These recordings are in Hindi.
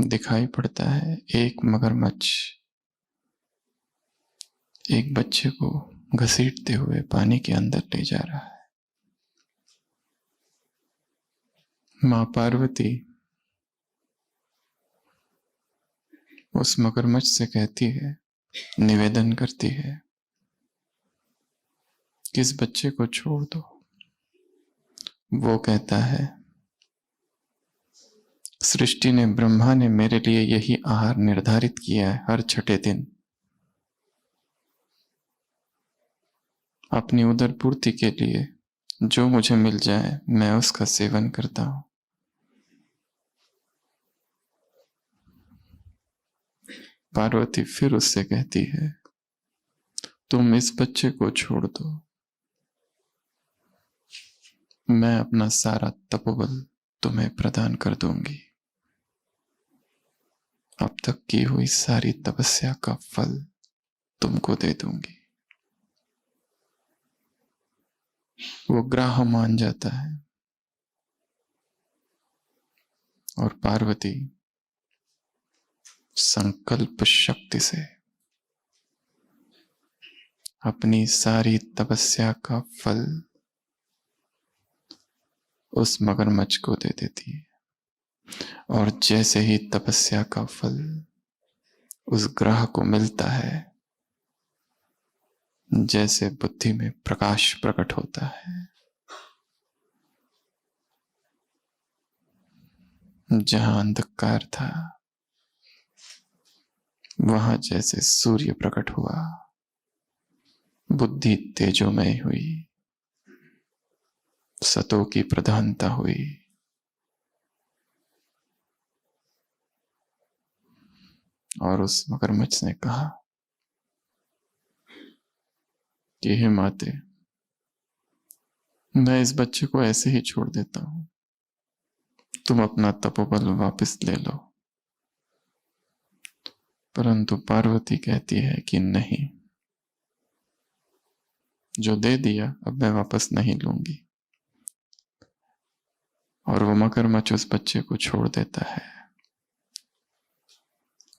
दिखाई पड़ता है एक मगरमच्छ एक बच्चे को घसीटते हुए पानी के अंदर ले जा रहा है। मां पार्वती उस मगरमच्छ से कहती है, निवेदन करती है कि इस बच्चे को छोड़ दो। वो कहता है, सृष्टि ने, ब्रह्मा ने मेरे लिए यही आहार निर्धारित किया है। हर छठे दिन अपनी उदर पूर्ति के लिए जो मुझे मिल जाए मैं उसका सेवन करता हूं। पार्वती फिर उससे कहती है, तुम इस बच्चे को छोड़ दो, मैं अपना सारा तपोबल तुम्हें प्रदान कर दूंगी। अब तक की हुई सारी तपस्या का फल तुमको दे दूंगी। वो ग्राह मान जाता है और पार्वती संकल्प शक्ति से अपनी सारी तपस्या का फल उस मगरमच्छ को दे देती है। और जैसे ही तपस्या का फल उस ग्रह को मिलता है, जैसे बुद्धि में प्रकाश प्रकट होता है, जहां अंधकार था वहां जैसे सूर्य प्रकट हुआ, बुद्धि तेजोमय हुई, सतों की प्रधानता हुई। और उस मगरमच्छ ने कहा कि हे माते, मैं इस बच्चे को ऐसे ही छोड़ देता हूं, तुम अपना तपोबल वापस ले लो। परंतु पार्वती कहती है कि नहीं, जो दे दिया अब मैं वापस नहीं लूंगी। और वो मगरमच्छ उस बच्चे को छोड़ देता है।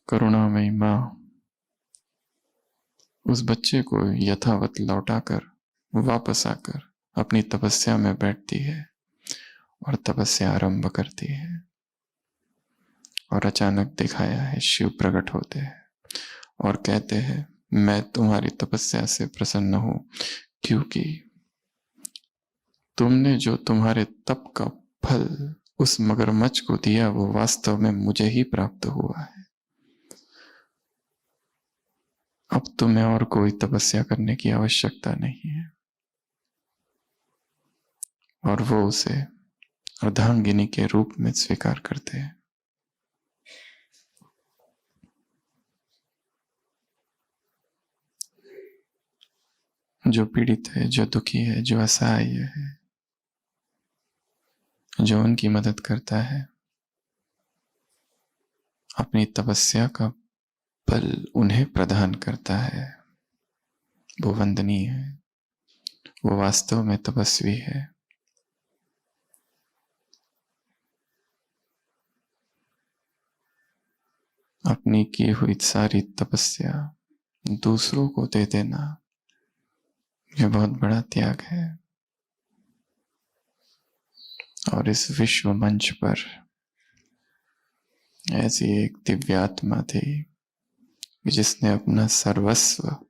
करुणामयी मां उस बच्चे को यथावत लौटाकर वापस आकर अपनी तपस्या में बैठती है और तपस्या आरंभ करती है। और अचानक दिखाया है शिव प्रकट होते हैं और कहते हैं, मैं तुम्हारी तपस्या से प्रसन्न हूं, क्योंकि तुमने जो तुम्हारे तप का फल उस मगरमच्छ को दिया वो वास्तव में मुझे ही प्राप्त हुआ है। अब तुम्हें और कोई तपस्या करने की आवश्यकता नहीं है। और वो उसे अर्धांगिनी के रूप में स्वीकार करते हैं। जो पीड़ित है, जो दुखी है, जो असहाय है, जो उनकी मदद करता है, अपनी तपस्या का फल उन्हें प्रदान करता है, वो वंदनीय है, वो वास्तव में तपस्वी है। अपनी की हुई सारी तपस्या दूसरों को दे देना, यह बहुत बड़ा त्याग है। और इस विश्व मंच पर ऐसी एक दिव्यात्मा थी जिसने अपना सर्वस्व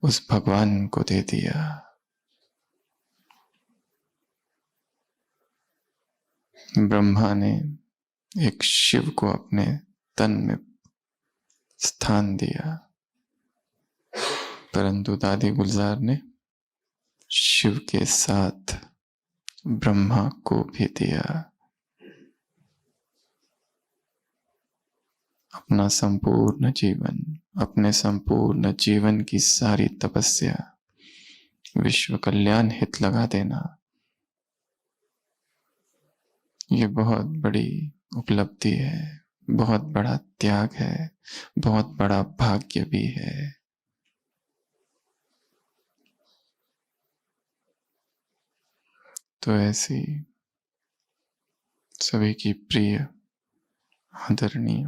उस भगवान को दे दिया। ब्रह्मा ने एक शिव को अपने तन में स्थान दिया, परंतु दादी गुलजार ने शिव के साथ ब्रह्मा को भी दिया। अपना संपूर्ण जीवन, अपने संपूर्ण जीवन की सारी तपस्या विश्व कल्याण हित लगा देना, ये बहुत बड़ी उपलब्धि है, बहुत बड़ा त्याग है, बहुत बड़ा भाग्य भी है। तो ऐसी सभी की प्रिय आदरणीय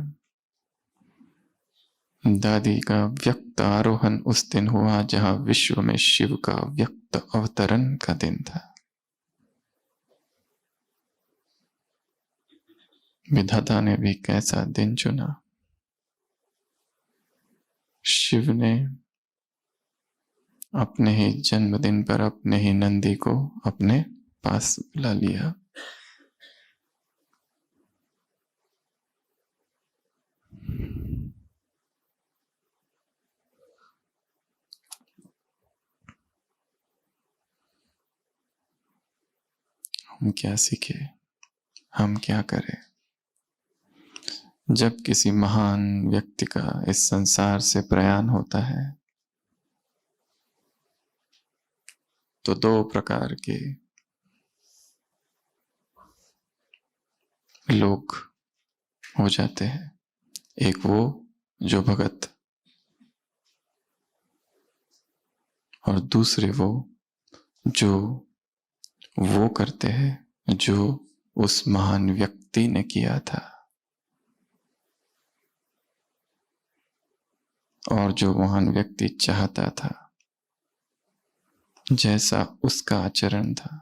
दादी का व्यक्त आरोहण उस दिन हुआ जहां विश्व में शिव का व्यक्त अवतरण का दिन था। विधाता ने भी कैसा दिन चुना। शिव ने अपने ही जन्मदिन पर अपने ही नंदी को अपने पास बुला लिया। हम क्या सीखे, हम क्या करें? जब किसी महान व्यक्ति का इस संसार से प्रयाण होता है तो दो प्रकार के लोग हो जाते हैं। एक वो जो भगत, और दूसरे जो वो करते हैं जो उस महान व्यक्ति ने किया था और जो महान व्यक्ति चाहता था, जैसा उसका आचरण था,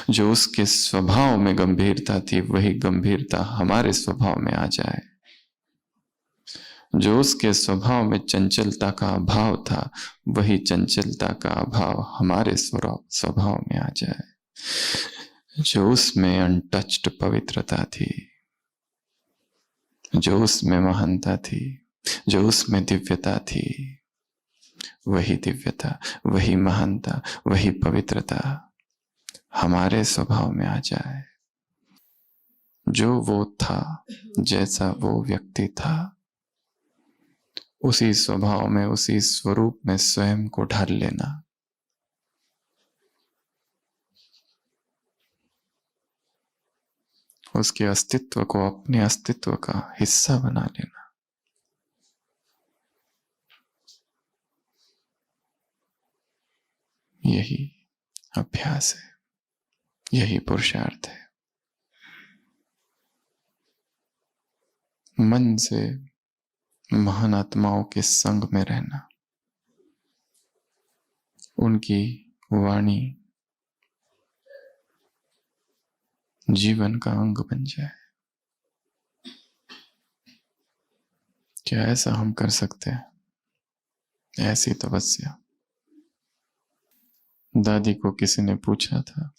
जो उसके स्वभाव में गंभीरता थी, वही गंभीरता हमारे स्वभाव में आ जाए। जो उसके स्वभाव में चंचलता का अभाव था, वही चंचलता का अभाव हमारे स्वभाव में आ जाए। जो उसमें अनटच्ड पवित्रता थी, जो उसमें महानता थी, जो उसमें दिव्यता थी, वही दिव्यता, वही महानता, वही पवित्रता हमारे स्वभाव में आ जाए। जो वो था, जैसा वो व्यक्ति था, उसी स्वभाव में, उसी स्वरूप में स्वयं को ढाल लेना। उसके अस्तित्व को अपने अस्तित्व का हिस्सा बना लेना। यही अभ्यास है, यही पुरुषार्थ है। मन से महान आत्माओं के संग में रहना, उनकी वाणी जीवन का अंग बन जाए। क्या ऐसा हम कर सकते हैं? ऐसी तपस्या। दादी को किसी ने पूछा था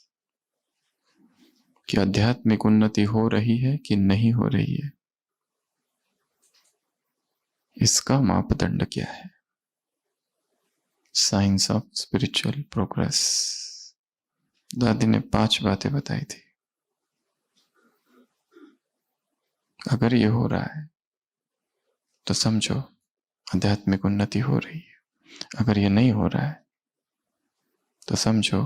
कि आध्यात्मिक उन्नति हो रही है कि नहीं हो रही है, इसका मापदंड क्या है? Science of spiritual progress. दादी ने 5 बातें बताई थी। अगर ये हो रहा है तो समझो आध्यात्मिक उन्नति हो रही है। अगर ये नहीं हो रहा है तो समझो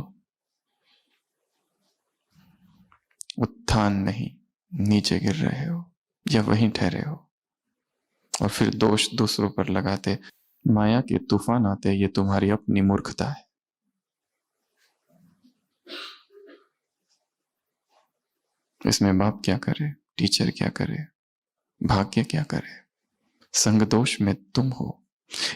उत्थान नहीं, नीचे गिर रहे हो या वहीं ठहरे हो। और फिर दोष दूसरों पर लगाते, माया के तूफान आते, ये तुम्हारी अपनी मूर्खता है। इसमें बाप क्या करे, टीचर क्या करे, भाग्य क्या करे? संग दोष में तुम हो।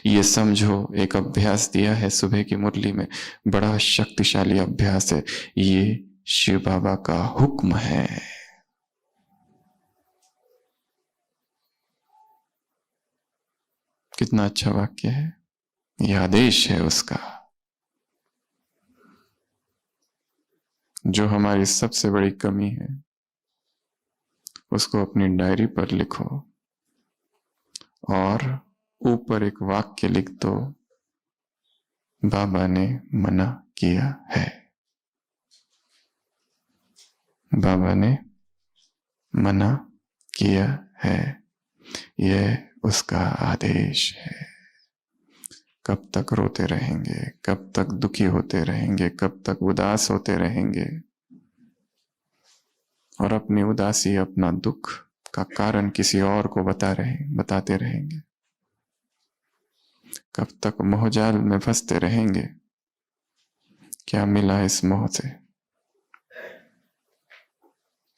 ये समझो, एक अभ्यास दिया है सुबह की मुरली में, बड़ा शक्तिशाली अभ्यास है। ये शिव बाबा का हुक्म है। कितना अच्छा वाक्य है। यह आदेश है उसका। जो हमारी सबसे बड़ी कमी है उसको अपनी डायरी पर लिखो और ऊपर एक वाक्य लिख दो, बाबा ने मना किया है। बाबा ने मना किया है, यह उसका आदेश है। कब तक रोते रहेंगे, कब तक दुखी होते रहेंगे, कब तक उदास होते रहेंगे और अपनी उदासी, अपना दुख का कारण किसी और को बताते रहेंगे? कब तक मोहजाल में फंसते रहेंगे? क्या मिला इस मोह से?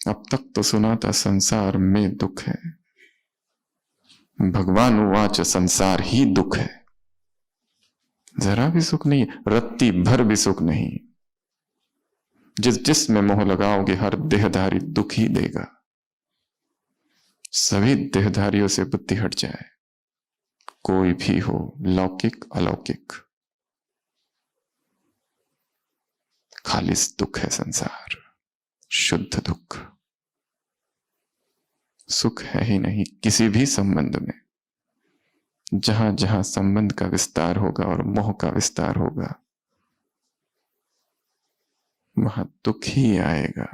अब तक तो सुना था संसार में दुख है, भगवान उवाच संसार ही दुख है। जरा भी सुख नहीं, रत्ती भर भी सुख नहीं। जिस में मोह लगाओगे हर देहधारी दुख ही देगा। सभी देहधारियों से बुद्धि हट जाए, कोई भी हो, लौकिक अलौकिक, खालिस दुख है संसार, शुद्ध दुख। सुख है ही नहीं किसी भी संबंध में। जहां जहां संबंध का विस्तार होगा और मोह का विस्तार होगा, वहां दुख ही आएगा।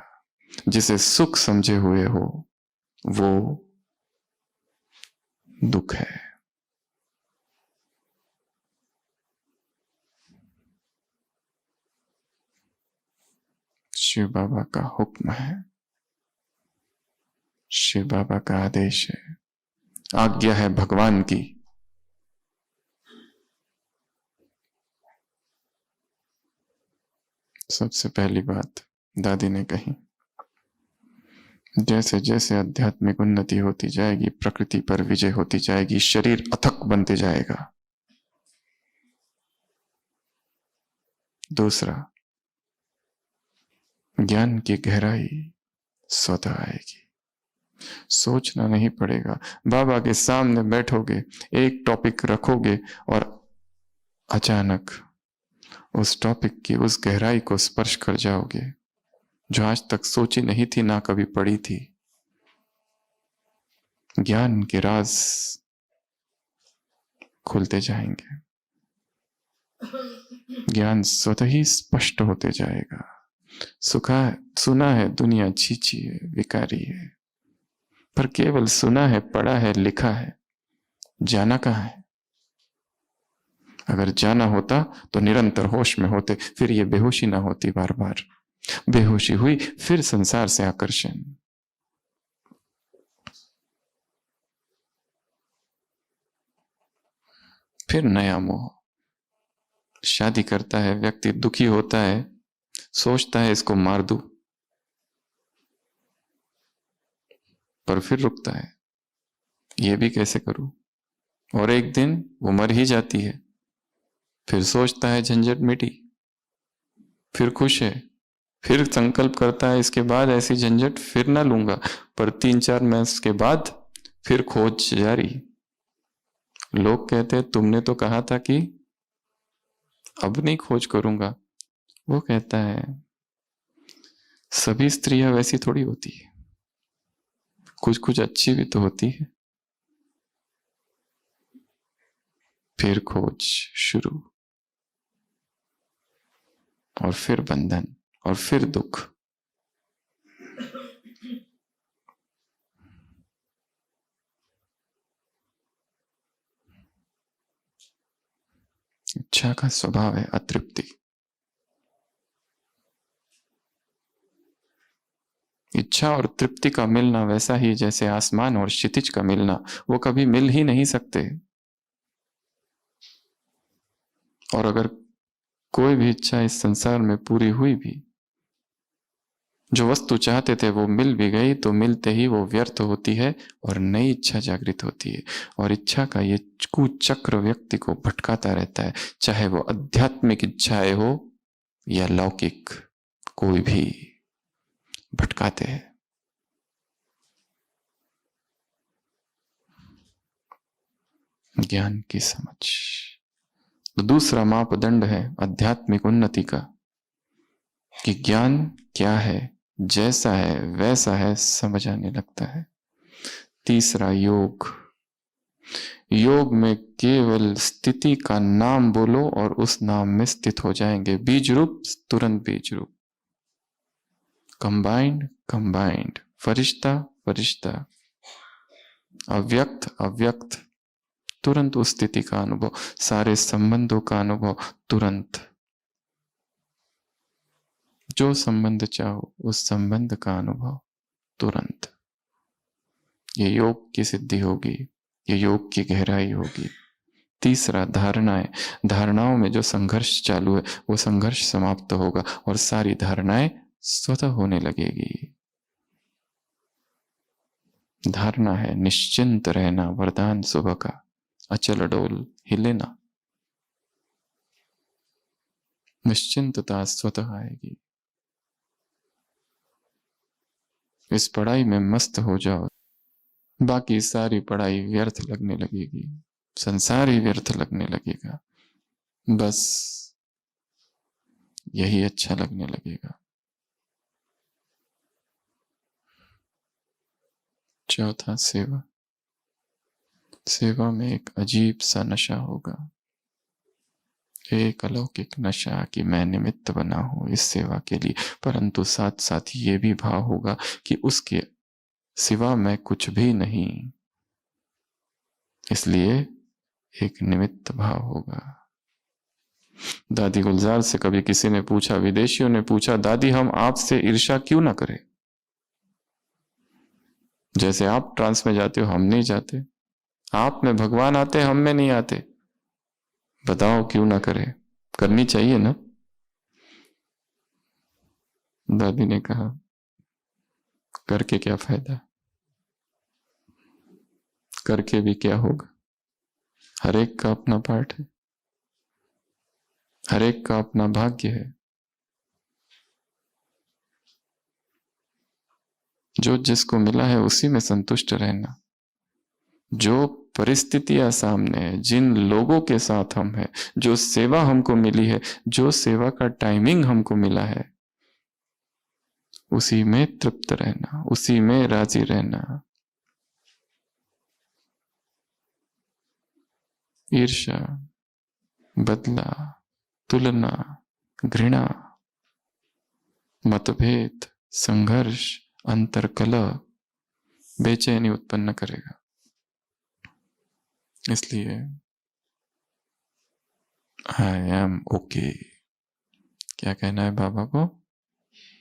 जिसे सुख समझे हुए हो वो दुख है। शिव बाबा का हुक्म है, शिव बाबा का आदेश है, आज्ञा है भगवान की। सबसे पहली बात दादी ने कही, जैसे जैसे आध्यात्मिक उन्नति होती जाएगी, प्रकृति पर विजय होती जाएगी, शरीर अथक बनते जाएगा। दूसरा, ज्ञान की गहराई स्वतः आएगी, सोचना नहीं पड़ेगा। बाबा के सामने बैठोगे, एक टॉपिक रखोगे और अचानक उस टॉपिक की उस गहराई को स्पर्श कर जाओगे जो आज तक सोची नहीं थी, ना कभी पढ़ी थी। ज्ञान के राज खुलते जाएंगे, ज्ञान स्वतः ही स्पष्ट होते जाएगा। सुना है दुनिया छीछी है, विकारी है, पर केवल सुना है, पढ़ा है, लिखा है, जाना कहाँ है? अगर जाना होता तो निरंतर होश में होते, फिर ये बेहोशी ना होती। बार बार बेहोशी हुई, फिर संसार से आकर्षण, फिर नया मोह। शादी करता है व्यक्ति, दुखी होता है, सोचता है इसको मार दूं, पर फिर रुकता है, ये भी कैसे करूं। और एक दिन वो मर ही जाती है, फिर सोचता है झंझट मिटी, फिर खुश है, फिर संकल्प करता है इसके बाद ऐसी झंझट फिर ना लूंगा, पर 3-4 मास के बाद फिर खोज जारी। लोग कहते हैं तुमने तो कहा था कि अब नहीं खोज करूंगा। वो कहता है सभी स्त्रियां वैसी थोड़ी होती है, कुछ कुछ अच्छी भी तो होती है। फिर खोज शुरू, और फिर बंधन, और फिर दुख। इच्छा का स्वभाव है अतृप्ति। इच्छा और तृप्ति का मिलना वैसा ही जैसे आसमान और क्षितिज का मिलना, वो कभी मिल ही नहीं सकते। और अगर कोई भी इच्छा इस संसार में पूरी हुई भी, जो वस्तु चाहते थे वो मिल भी गई, तो मिलते ही वो व्यर्थ होती है और नई इच्छा जागृत होती है। और इच्छा का ये कुचक्र व्यक्ति को भटकाता रहता है, चाहे वो आध्यात्मिक इच्छाएं हो या लौकिक, कोई भी भटकाते हैं। ज्ञान की समझ तो दूसरा मापदंड है आध्यात्मिक उन्नति का, कि ज्ञान क्या है, जैसा है वैसा है, समझ आने लगता है। तीसरा योग, योग में केवल स्थिति का नाम बोलो और उस नाम में स्थित हो जाएंगे। बीज रूप तुरंत बीज रूप, कंबाइंड कंबाइंड, फरिश्ता फरिश्ता, अव्यक्त अव्यक्त, तुरंत उस स्थिति का अनुभव, सारे संबंधों का अनुभव तुरंत। जो संबंध चाहो उस संबंध का अनुभव तुरंत। ये योग की सिद्धि होगी, ये योग की गहराई होगी। तीसरा धारणाएं, धारणाओं में जो संघर्ष चालू है वो संघर्ष समाप्त होगा और सारी धारणाएं स्वतः होने लगेगी। धारणा है निश्चिंत रहना, वरदान सुबह का, अचल अडोल हिले ना। निश्चिंतता स्वतः आएगी। इस पढ़ाई में मस्त हो जाओ, बाकी सारी पढ़ाई व्यर्थ लगने लगेगी, संसार ही व्यर्थ लगने लगेगा, बस यही अच्छा लगने लगेगा। चौथा, सेवा। सेवा में एक अजीब सा नशा होगा, एक अलौकिक नशा कि मैं निमित्त बना हूं इस सेवा के लिए, परंतु साथ साथ ये भी भाव होगा कि उसके सिवा मैं कुछ भी नहीं, इसलिए एक निमित्त भाव होगा। दादी गुलजार से कभी किसी ने पूछा, विदेशियों ने पूछा, दादी हम आपसे ईर्ष्या क्यों ना करें, जैसे आप ट्रांस में जाते हो हम नहीं जाते, आप में भगवान आते हम में नहीं आते, बताओ क्यों ना करें, करनी चाहिए ना। दादी ने कहा, करके क्या फायदा, करके भी क्या होगा, हर एक का अपना पार्ट है, हर एक का अपना भाग्य है। जो जिसको मिला है उसी में संतुष्ट रहना। जो परिस्थितियां सामने है, जिन लोगों के साथ हम हैं, जो सेवा हमको मिली है, जो सेवा का टाइमिंग हमको मिला है, उसी में तृप्त रहना, उसी में राजी रहना। ईर्ष्या, बदला, तुलना, घृणा, मतभेद, संघर्ष, अंतरकलह बेचैनी उत्पन्न करेगा। इसलिए आई एम ओके, क्या कहना है बाबा को,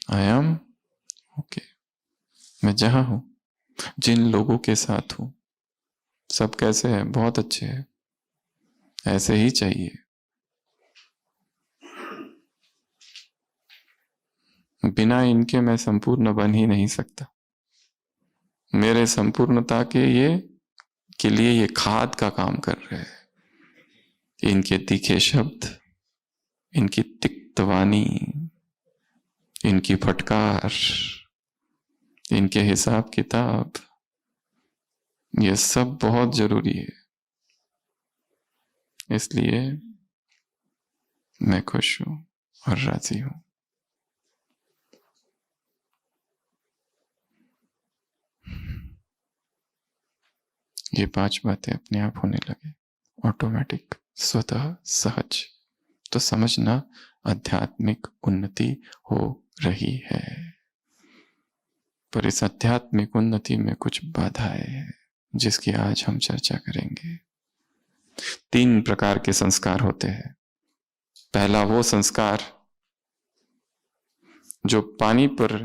आई एम ओके। मैं जहां हूं, जिन लोगों के साथ हूं, सब कैसे हैं, बहुत अच्छे हैं, ऐसे ही चाहिए। बिना इनके मैं संपूर्ण बन ही नहीं सकता। मेरे संपूर्णता के लिए ये खाद का काम कर रहे हैं। इनके तीखे शब्द, इनकी तिक्त वाणी, इनकी फटकार, इनके हिसाब किताब, ये सब बहुत जरूरी है। इसलिए मैं खुश हूं और राजी हूं। ये 5 बातें अपने आप होने लगे, ऑटोमेटिक, स्वतः, सहज, तो समझना आध्यात्मिक उन्नति हो रही है। पर इस आध्यात्मिक उन्नति में कुछ बाधाएं हैं, जिसकी आज हम चर्चा करेंगे। 3 प्रकार के संस्कार होते हैं। पहला वो संस्कार जो पानी पर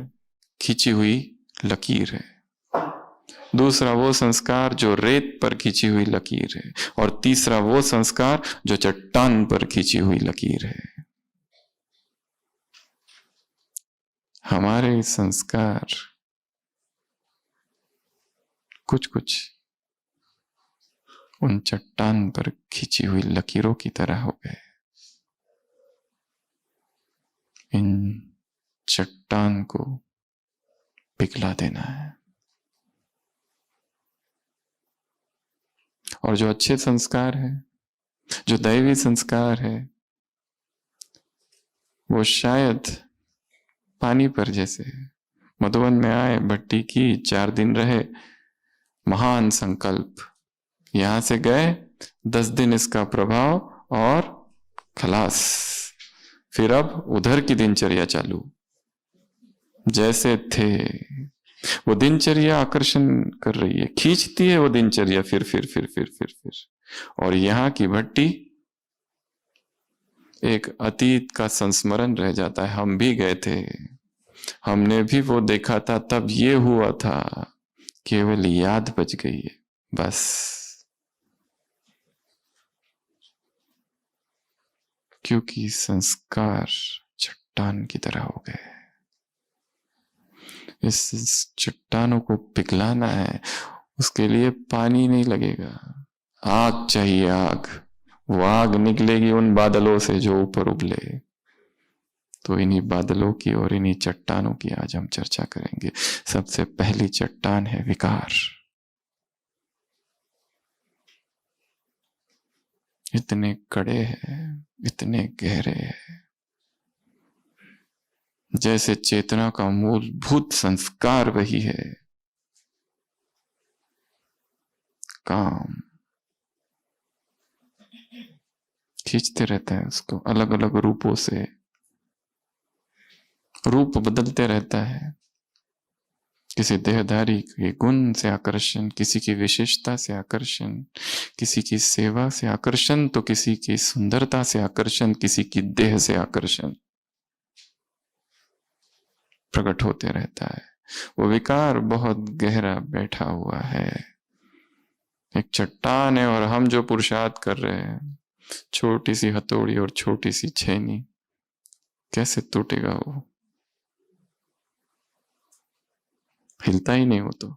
खींची हुई लकीर है, दूसरा वो संस्कार जो रेत पर खींची हुई लकीर है, और तीसरा वो संस्कार जो चट्टान पर खींची हुई लकीर है। हमारे संस्कार कुछ कुछ उन चट्टान पर खींची हुई लकीरों की तरह हो गए। इन चट्टान को पिघला देना है, और जो अच्छे संस्कार है, जो दैवी संस्कार है, वो शायद पानी पर जैसे है। मधुबन में आए, भट्टी की, 4 दिन रहे, महान संकल्प, यहां से गए, 10 दिन इसका प्रभाव और खलास। फिर अब उधर की दिनचर्या चालू, जैसे थे वो दिनचर्या आकर्षण कर रही है, खींचती है वो दिनचर्या, फिर। और यहां की भट्टी एक अतीत का संस्मरण रह जाता है। हम भी गए थे, हमने भी वो देखा था, तब ये हुआ था, केवल याद बच गई है बस। क्योंकि संस्कार चट्टान की तरह हो गए। इस चट्टानों को पिघलाना है, उसके लिए पानी नहीं लगेगा, आग चाहिए, आग। वो आग निकलेगी उन बादलों से जो ऊपर उबले। तो इन्हीं बादलों की और इन्हीं चट्टानों की आज हम चर्चा करेंगे। सबसे पहली चट्टान है विकार। इतने कड़े हैं, इतने गहरे हैं, जैसे चेतना का मूलभूत संस्कार वही है, काम। खींचते रहता है उसको अलग अलग रूपों से, रूप बदलते रहता है। किसी देहधारी के गुण से आकर्षण, किसी की विशेषता से आकर्षण, किसी की सेवा से आकर्षण, तो किसी की सुंदरता से आकर्षण, किसी की देह से आकर्षण प्रकट होते रहता है। वो विकार बहुत गहरा बैठा हुआ है, एक चट्टान है। और हम जो पुरुषार्थ कर रहे हैं, छोटी सी हथौड़ी और छोटी सी छेनी, कैसे टूटेगा वो? हिलता ही नहीं हो तो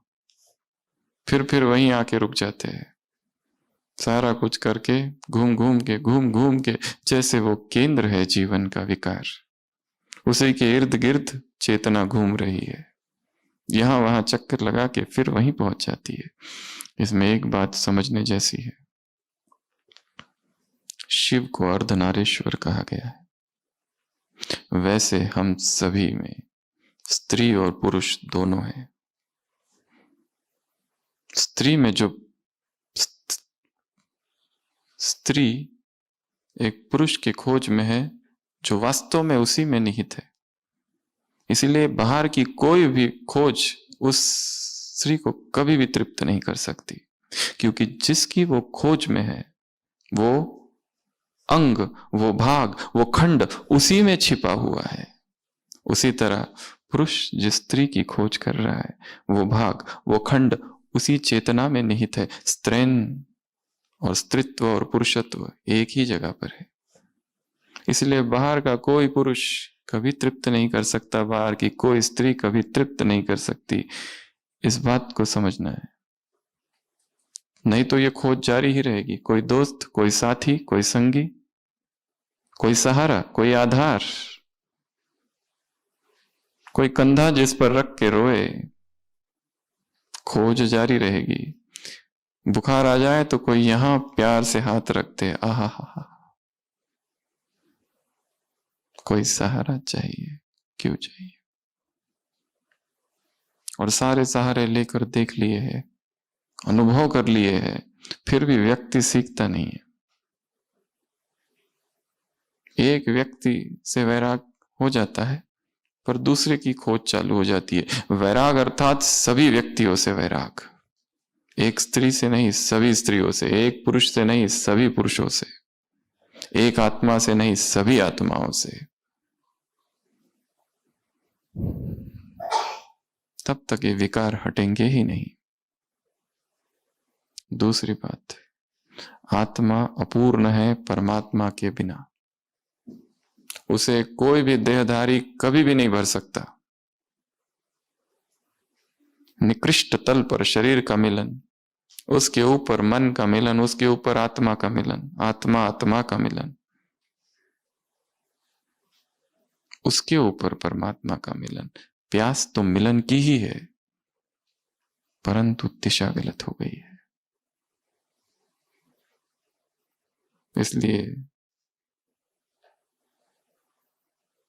फिर वहीं आके रुक जाते हैं। सारा कुछ करके घूम घूम के जैसे वो केंद्र है जीवन का विकार, उसी के इर्द गिर्द चेतना घूम रही है, यहां वहां चक्कर लगा के फिर वहीं पहुंच जाती है। इसमें एक बात समझने जैसी है, शिव को अर्धनारीश्वर कहा गया है, वैसे हम सभी में स्त्री और पुरुष दोनों हैं। स्त्री में जो स्त्री एक पुरुष की खोज में है जो वास्तव में उसी में निहित है। इसीलिए बाहर की कोई भी खोज उस स्त्री को कभी भी तृप्त नहीं कर सकती, क्योंकि जिसकी वो खोज में है, वो अंग, वो भाग, वो खंड उसी में छिपा हुआ है। उसी तरह पुरुष जिस स्त्री की खोज कर रहा है, वो भाग, वो खंड उसी चेतना में निहित है। स्त्रैण और स्त्रीत्व और पुरुषत्व एक ही जगह पर है। इसलिए बाहर का कोई पुरुष कभी तृप्त नहीं कर सकता, बाहर की कोई स्त्री कभी तृप्त नहीं कर सकती। इस बात को समझना है, नहीं तो ये खोज जारी ही रहेगी। कोई दोस्त, कोई साथी, कोई संगी, कोई सहारा, कोई आधार, कोई कंधा जिस पर रख के रोए, खोज जारी रहेगी। बुखार आ जाए तो कोई यहां प्यार से हाथ रखते, आहा हा, कोई सहारा चाहिए, क्यों चाहिए? और सारे सहारे लेकर देख लिए हैं, अनुभव कर लिए हैं, फिर भी व्यक्ति सीखता नहीं है। एक व्यक्ति से वैराग हो जाता है, पर दूसरे की खोज चालू हो जाती है। वैराग अर्थात सभी व्यक्तियों से वैराग, एक स्त्री से नहीं सभी स्त्रियों से, एक पुरुष से नहीं सभी पुरुषों से, एक आत्मा से नहीं सभी आत्माओं से। तब तक ये विकार हटेंगे ही नहीं। दूसरी बात, आत्मा अपूर्ण है परमात्मा के बिना, उसे कोई भी देहधारी कभी भी नहीं भर सकता। निकृष्ट तल पर शरीर का मिलन, उसके ऊपर मन का मिलन, उसके ऊपर आत्मा का मिलन, आत्मा आत्मा का मिलन, उसके ऊपर परमात्मा का मिलन। प्यास तो मिलन की ही है, परंतु दिशा गलत हो गई है। इसलिए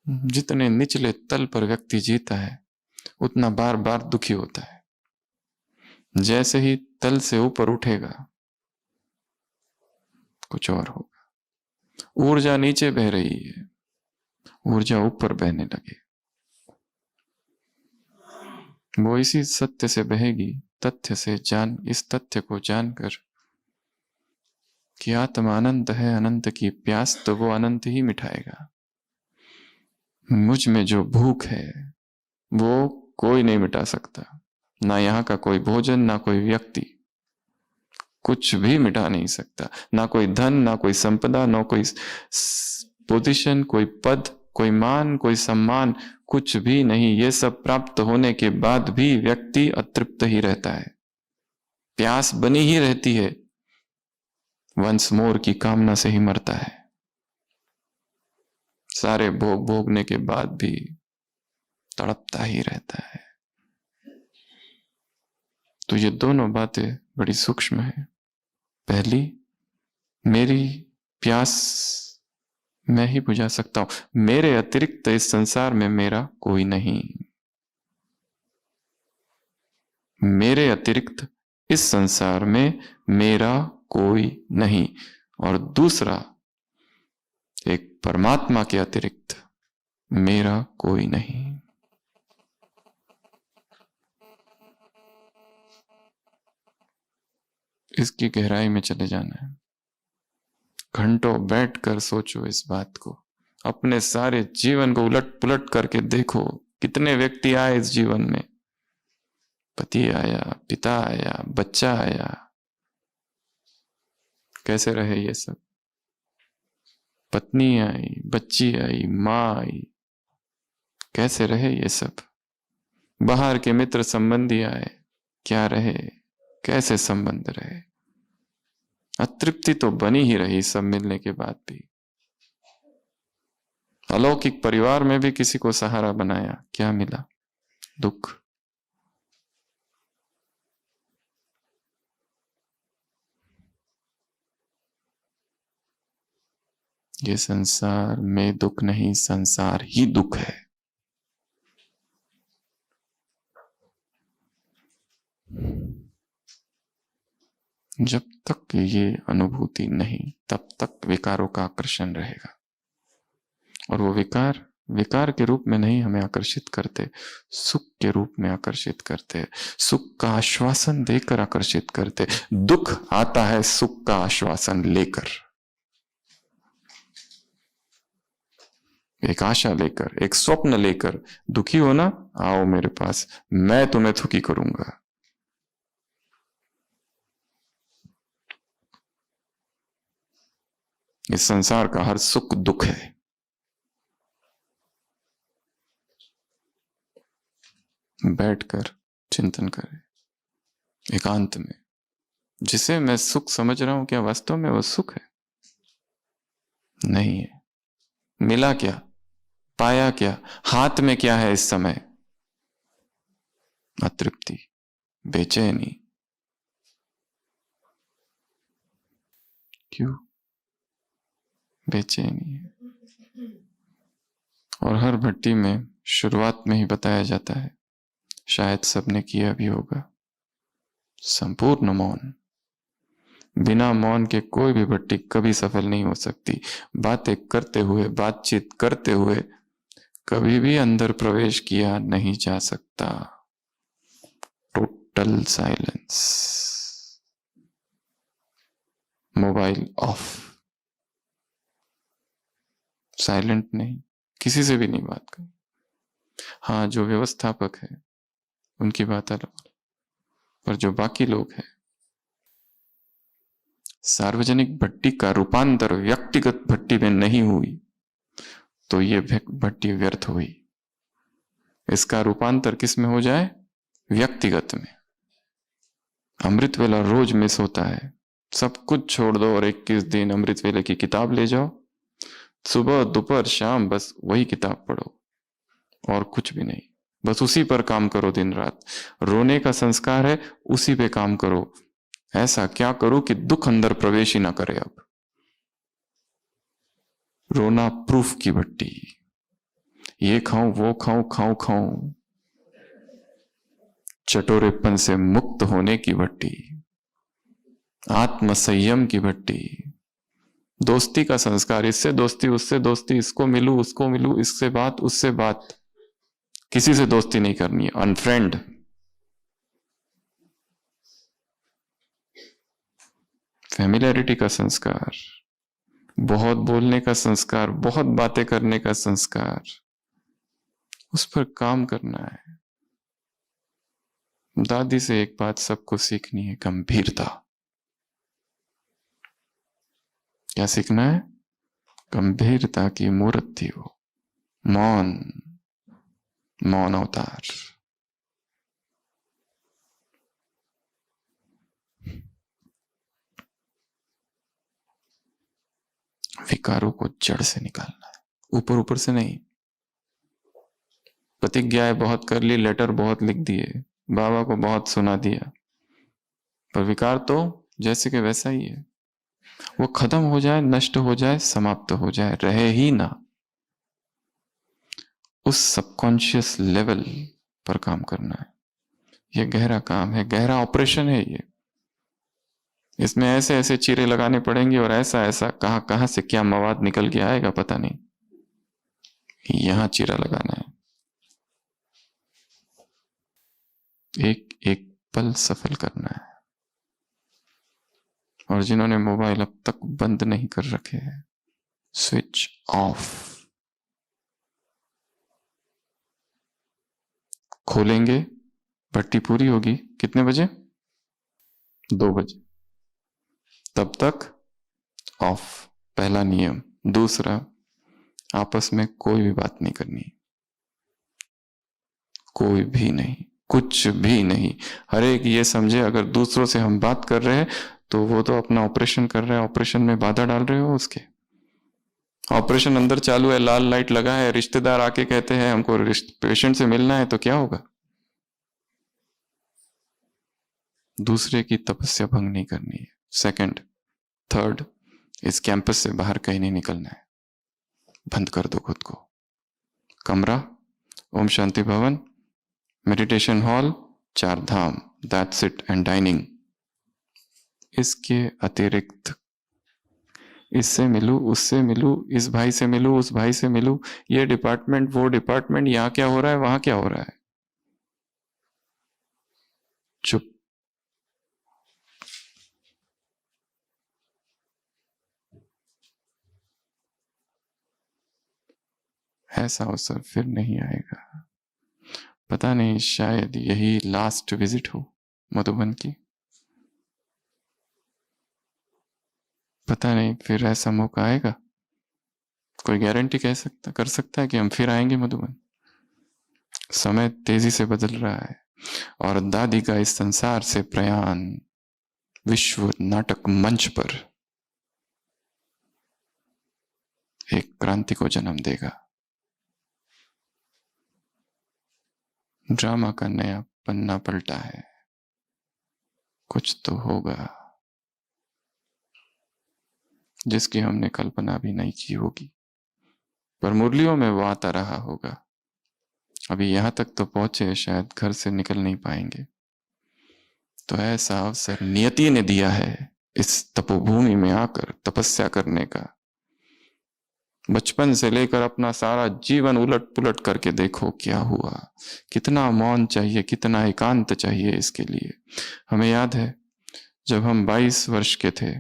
जितने निचले तल पर व्यक्ति जीता है, उतना बार बार दुखी होता है। जैसे ही तल से ऊपर उठेगा, कुछ और होगा। ऊर्जा नीचे बह रही है, ऊर्जा ऊपर बहने लगे, वो इसी सत्य से बहेगी। तथ्य से जान, इस तथ्य को जानकर कि आत्मा अनंत है, अनंत की प्यास तो वो अनंत ही मिटाएगा। मुझ में जो भूख है वो कोई नहीं मिटा सकता, ना यहाँ का कोई भोजन, ना कोई व्यक्ति, कुछ भी मिटा नहीं सकता। ना कोई धन, ना कोई संपदा, ना कोई पोजीशन, कोई पद, कोई मान, कोई सम्मान, कुछ भी नहीं। ये सब प्राप्त होने के बाद भी व्यक्ति अतृप्त ही रहता है, प्यास बनी ही रहती है, वंस मोर की कामना से ही मरता है। सारे भोग भोगने के बाद भी तड़पता ही रहता है। तो ये दोनों बातें बड़ी सूक्ष्म है। पहली, मेरी प्यास मैं ही बुझा सकता हूं, मेरे अतिरिक्त इस संसार में मेरा कोई नहीं, मेरे अतिरिक्त इस संसार में मेरा कोई नहीं। और दूसरा, एक परमात्मा के अतिरिक्त मेरा कोई नहीं। इसकी गहराई में चले जाना है। घंटों बैठकर सोचो इस बात को, अपने सारे जीवन को उलट पुलट करके देखो। कितने व्यक्ति आए इस जीवन में, पति आया, पिता आया, बच्चा आया, कैसे रहे ये सब? पत्नी आई, बच्ची आई, माँ आई, कैसे रहे ये सब? बाहर के मित्र संबंधी आए, क्या रहे, कैसे संबंध रहे? अतृप्ति तो बनी ही रही सब मिलने के बाद भी। अलौकिक परिवार में भी किसी को सहारा बनाया, क्या मिला? दुख। ये संसार में दुख नहीं, संसार ही दुख है। जब तक ये अनुभूति नहीं, तब तक विकारों का आकर्षण रहेगा। और वो विकार विकार के रूप में नहीं हमें आकर्षित करते, सुख के रूप में आकर्षित करते, सुख का आश्वासन देकर आकर्षित करते। दुख आता है सुख का आश्वासन लेकर, एक आशा लेकर, एक स्वप्न लेकर। दुखी हो ना, आओ मेरे पास, मैं तुम्हें सुखी करूंगा। इस संसार का हर सुख दुख है। बैठकर चिंतन करें एकांत में, जिसे मैं सुख समझ रहा हूं, क्या वास्तव में वो सुख है? नहीं है। मिला क्या, पाया क्या, हाथ में क्या है इस समय? अतृप्ति, बेचैनी। क्यों बेचैनी है? और हर भट्टी में शुरुआत में ही बताया जाता है, शायद सबने किया भी होगा, संपूर्ण मौन। बिना मौन के कोई भी भट्टी कभी सफल नहीं हो सकती। बातें करते हुए, बातचीत करते हुए कभी भी अंदर प्रवेश किया नहीं जा सकता। Total silence, mobile of, silent नहीं, किसी से भी नहीं बात करें। हाँ, जो व्यवस्थापक है उनकी बात अलग, पर जो बाकी लोग हैं, सार्वजनिक भट्टी का रूपांतर व्यक्तिगत भट्टी में नहीं हुई तो ये भट्टी व्यर्थ हुई। इसका रूपांतर किस में हो जाए? व्यक्तिगत में। अमृत वेला रोज मिस होता है। सब कुछ छोड़ दो और 21 दिन अमृत वेले की किताब ले जाओ, सुबह दोपहर शाम बस वही किताब पढ़ो और कुछ भी नहीं, बस उसी पर काम करो दिन रात। रोने का संस्कार है, उसी पे काम करो। ऐसा क्या करो कि दुख अंदर प्रवेश ही ना करे। अब रोना प्रूफ की भट्टी, ये खाऊं वो खाऊं, खाऊं खाऊं, चटोरेपन से मुक्त होने की भट्टी, आत्म संयम की भट्टी, दोस्ती का संस्कार, इससे दोस्ती उससे दोस्ती, इसको मिलूं उसको मिलूं, इससे बात उससे बात, किसी से दोस्ती नहीं करनी है, अनफ्रेंड। फैमिलियरिटी का संस्कार, बहुत बोलने का संस्कार, बहुत बातें करने का संस्कार, उस पर काम करना है। दादी से एक बात सबको सीखनी है, गंभीरता। क्या सीखना है? गंभीरता की मूर्ति हो, मौन, मौन अवतार। विकारों को जड़ से निकालना है, ऊपर ऊपर से नहीं। प्रतिज्ञाएं बहुत कर ली, लेटर बहुत लिख दिए, बाबा को बहुत सुना दिया, पर विकार तो जैसे कि वैसा ही है। वो खत्म हो जाए, नष्ट हो जाए, समाप्त हो जाए, रहे ही ना। उस सबकॉन्शियस लेवल पर काम करना है। ये गहरा काम है, गहरा ऑपरेशन है ये। इसमें ऐसे ऐसे चीरे लगाने पड़ेंगे और ऐसा ऐसा कहां कहां से क्या मवाद निकल के आएगा पता नहीं। यहां चीरा लगाना है, एक एक पल सफल करना है। और जिन्होंने मोबाइल अब तक बंद नहीं कर रखे हैं, स्विच ऑफ। खोलेंगे, पट्टी पूरी होगी कितने बजे? 2 बजे। तब तक ऑफ, पहला नियम। दूसरा, आपस में कोई भी बात नहीं करनी, कोई भी नहीं, कुछ भी नहीं। हर एक ये समझे अगर दूसरों से हम बात कर रहे हैं तो वो तो अपना ऑपरेशन कर रहे हैं, ऑपरेशन में बाधा डाल रहे हो उसके। ऑपरेशन अंदर चालू है, लाल लाइट लगा है, रिश्तेदार आके कहते हैं हमको पेशेंट से मिलना है, तो क्या होगा? दूसरे की तपस्या भंग नहीं करनी है। सेकंड, थर्ड, इस कैंपस से बाहर कहीं नहीं निकलना है। बंद कर दो खुद को। कमरा ओम शांति भवन, meditation hall, 4 Dham, that's it, and dining. इसके अतिरिक्त इससे मिलूं, उससे मिलूं, इस भाई से मिलूं, उस भाई से मिलूं, ये डिपार्टमेंट, वो डिपार्टमेंट, यहां क्या हो रहा है, वहां क्या हो रहा है, चुप। ऐसा अवसर फिर नहीं आएगा। पता नहीं, शायद यही लास्ट विजिट हो मधुबन की। पता नहीं फिर ऐसा मौका आएगा। कोई गारंटी कर सकता है कि हम फिर आएंगे मधुबन? समय तेजी से बदल रहा है और दादी का इस संसार से प्रयाण विश्व नाटक मंच पर एक क्रांति को जन्म देगा। ड्रामा का नया पन्ना पलटा है, कुछ तो होगा जिसकी हमने कल्पना भी नहीं की होगी, पर मुरलियों में वो आता रहा होगा। अभी यहां तक तो पहुंचे, शायद घर से निकल नहीं पाएंगे। तो ऐसा अवसर नियति ने दिया है इस तपोभूमि में आकर तपस्या करने का। बचपन से लेकर अपना सारा जीवन उलट पुलट करके देखो क्या हुआ। कितना मौन चाहिए, कितना एकांत चाहिए इसके लिए। हमें याद है जब हम 22 वर्ष के थे,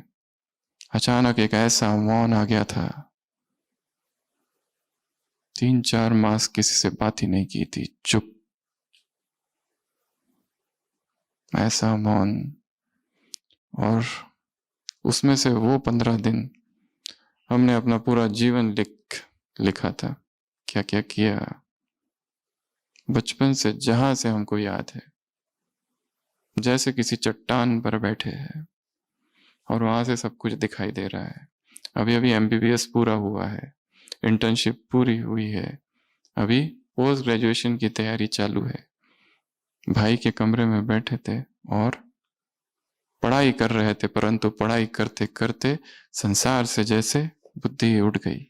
अचानक एक ऐसा मौन आ गया था। 3-4 मास किसी से बात ही नहीं की थी, चुप, ऐसा मौन। और उसमें से वो 15 दिन हमने अपना पूरा जीवन लिखा था, क्या क्या किया। बचपन से जहां से हमको याद है, जैसे किसी चट्टान पर बैठे हैं और वहां से सब कुछ दिखाई दे रहा है। अभी अभी MBBS पूरा हुआ है, इंटर्नशिप पूरी हुई है, अभी पोस्ट ग्रेजुएशन की तैयारी चालू है। भाई के कमरे में बैठे थे और पढ़ाई कर रहे थे, परंतु पढ़ाई करते करते संसार से जैसे बुद्धि उड़ गई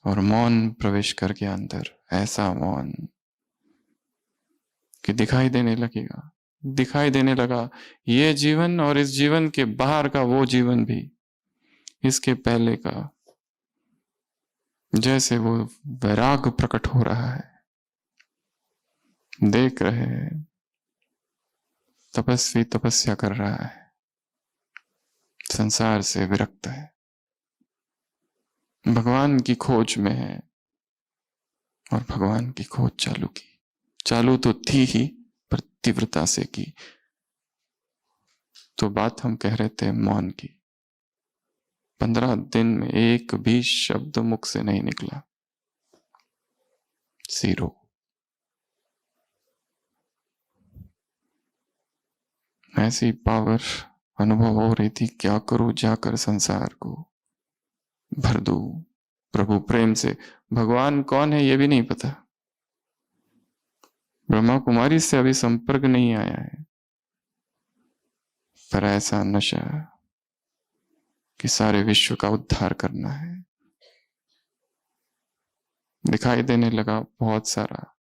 और मौन प्रवेश कर गया अंदर। ऐसा मौन कि दिखाई देने लगा ये जीवन, और इस जीवन के बाहर का वो जीवन भी, इसके पहले का। जैसे वो वैराग प्रकट हो रहा है। देख रहे हैं तपस्वी तपस्या कर रहा है, संसार से विरक्त है, भगवान की खोज में है। और भगवान की खोज चालू तो थी ही, पर तीव्रता से की। तो बात हम कह रहे थे मौन की। 15 दिन में एक भी शब्द मुख से नहीं निकला, 0। ऐसी पावर अनुभव हो रही थी, क्या करूं जाकर संसार को भर दूं प्रभु प्रेम से। भगवान कौन है ये भी नहीं पता, ब्रह्मा कुमारी से अभी संपर्क नहीं आया है, पर ऐसा नशा कि सारे विश्व का उद्धार करना है। दिखाई देने लगा बहुत सारा,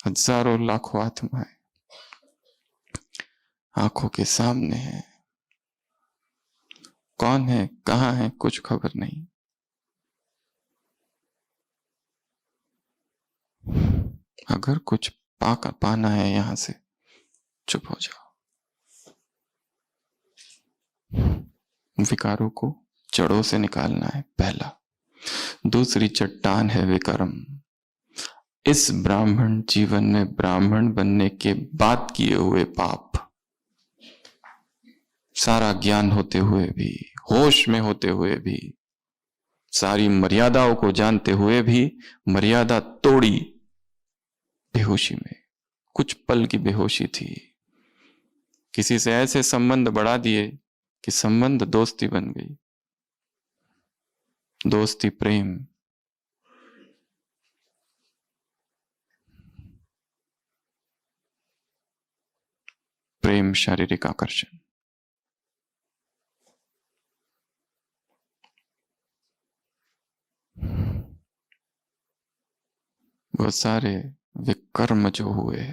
हजारों लाखों आत्माएं आंखों के सामने है। कौन है, कहां है, कुछ खबर नहीं। अगर कुछ पाना है यहां से, चुप हो जाओ। विकारों को जड़ों से निकालना है पहला। दूसरी चट्टान है विकर्म। इस ब्राह्मण जीवन में ब्राह्मण बनने के बाद किए हुए पाप, सारा ज्ञान होते हुए भी, होश में होते हुए भी, सारी मर्यादाओं को जानते हुए भी मर्यादा तोड़ी बेहोशी में। कुछ पल की बेहोशी थी, किसी से ऐसे संबंध बढ़ा दिए कि संबंध दोस्ती बन गई। दोस्ती प्रेम, प्रेम शारीरिक आकर्षण। वो सारे विकर्म जो हुए,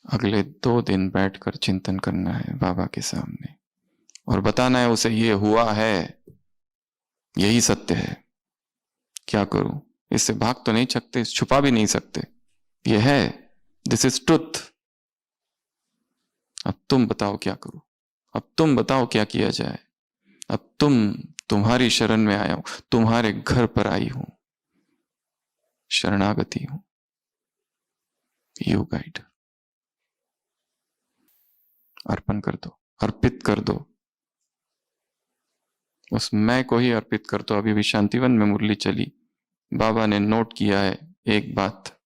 अगले 2 दिन बैठकर चिंतन करना है बाबा के सामने और बताना है उसे ये हुआ है, यही सत्य है। क्या करूं, इससे भाग तो नहीं सकते, छुपा भी नहीं सकते, ये है, दिस इज ट्रुथ। अब तुम बताओ क्या करूं, अब तुम बताओ क्या किया जाए। अब तुम्हारी शरण में आया हूं, तुम्हारे घर पर आई हूं, शरणागति हूं, यू गाइड। अर्पण कर दो, अर्पित कर दो, उस मैं को ही अर्पित कर दो। अभी भी शांतिवन में मुरली चली, बाबा ने नोट किया है एक बात,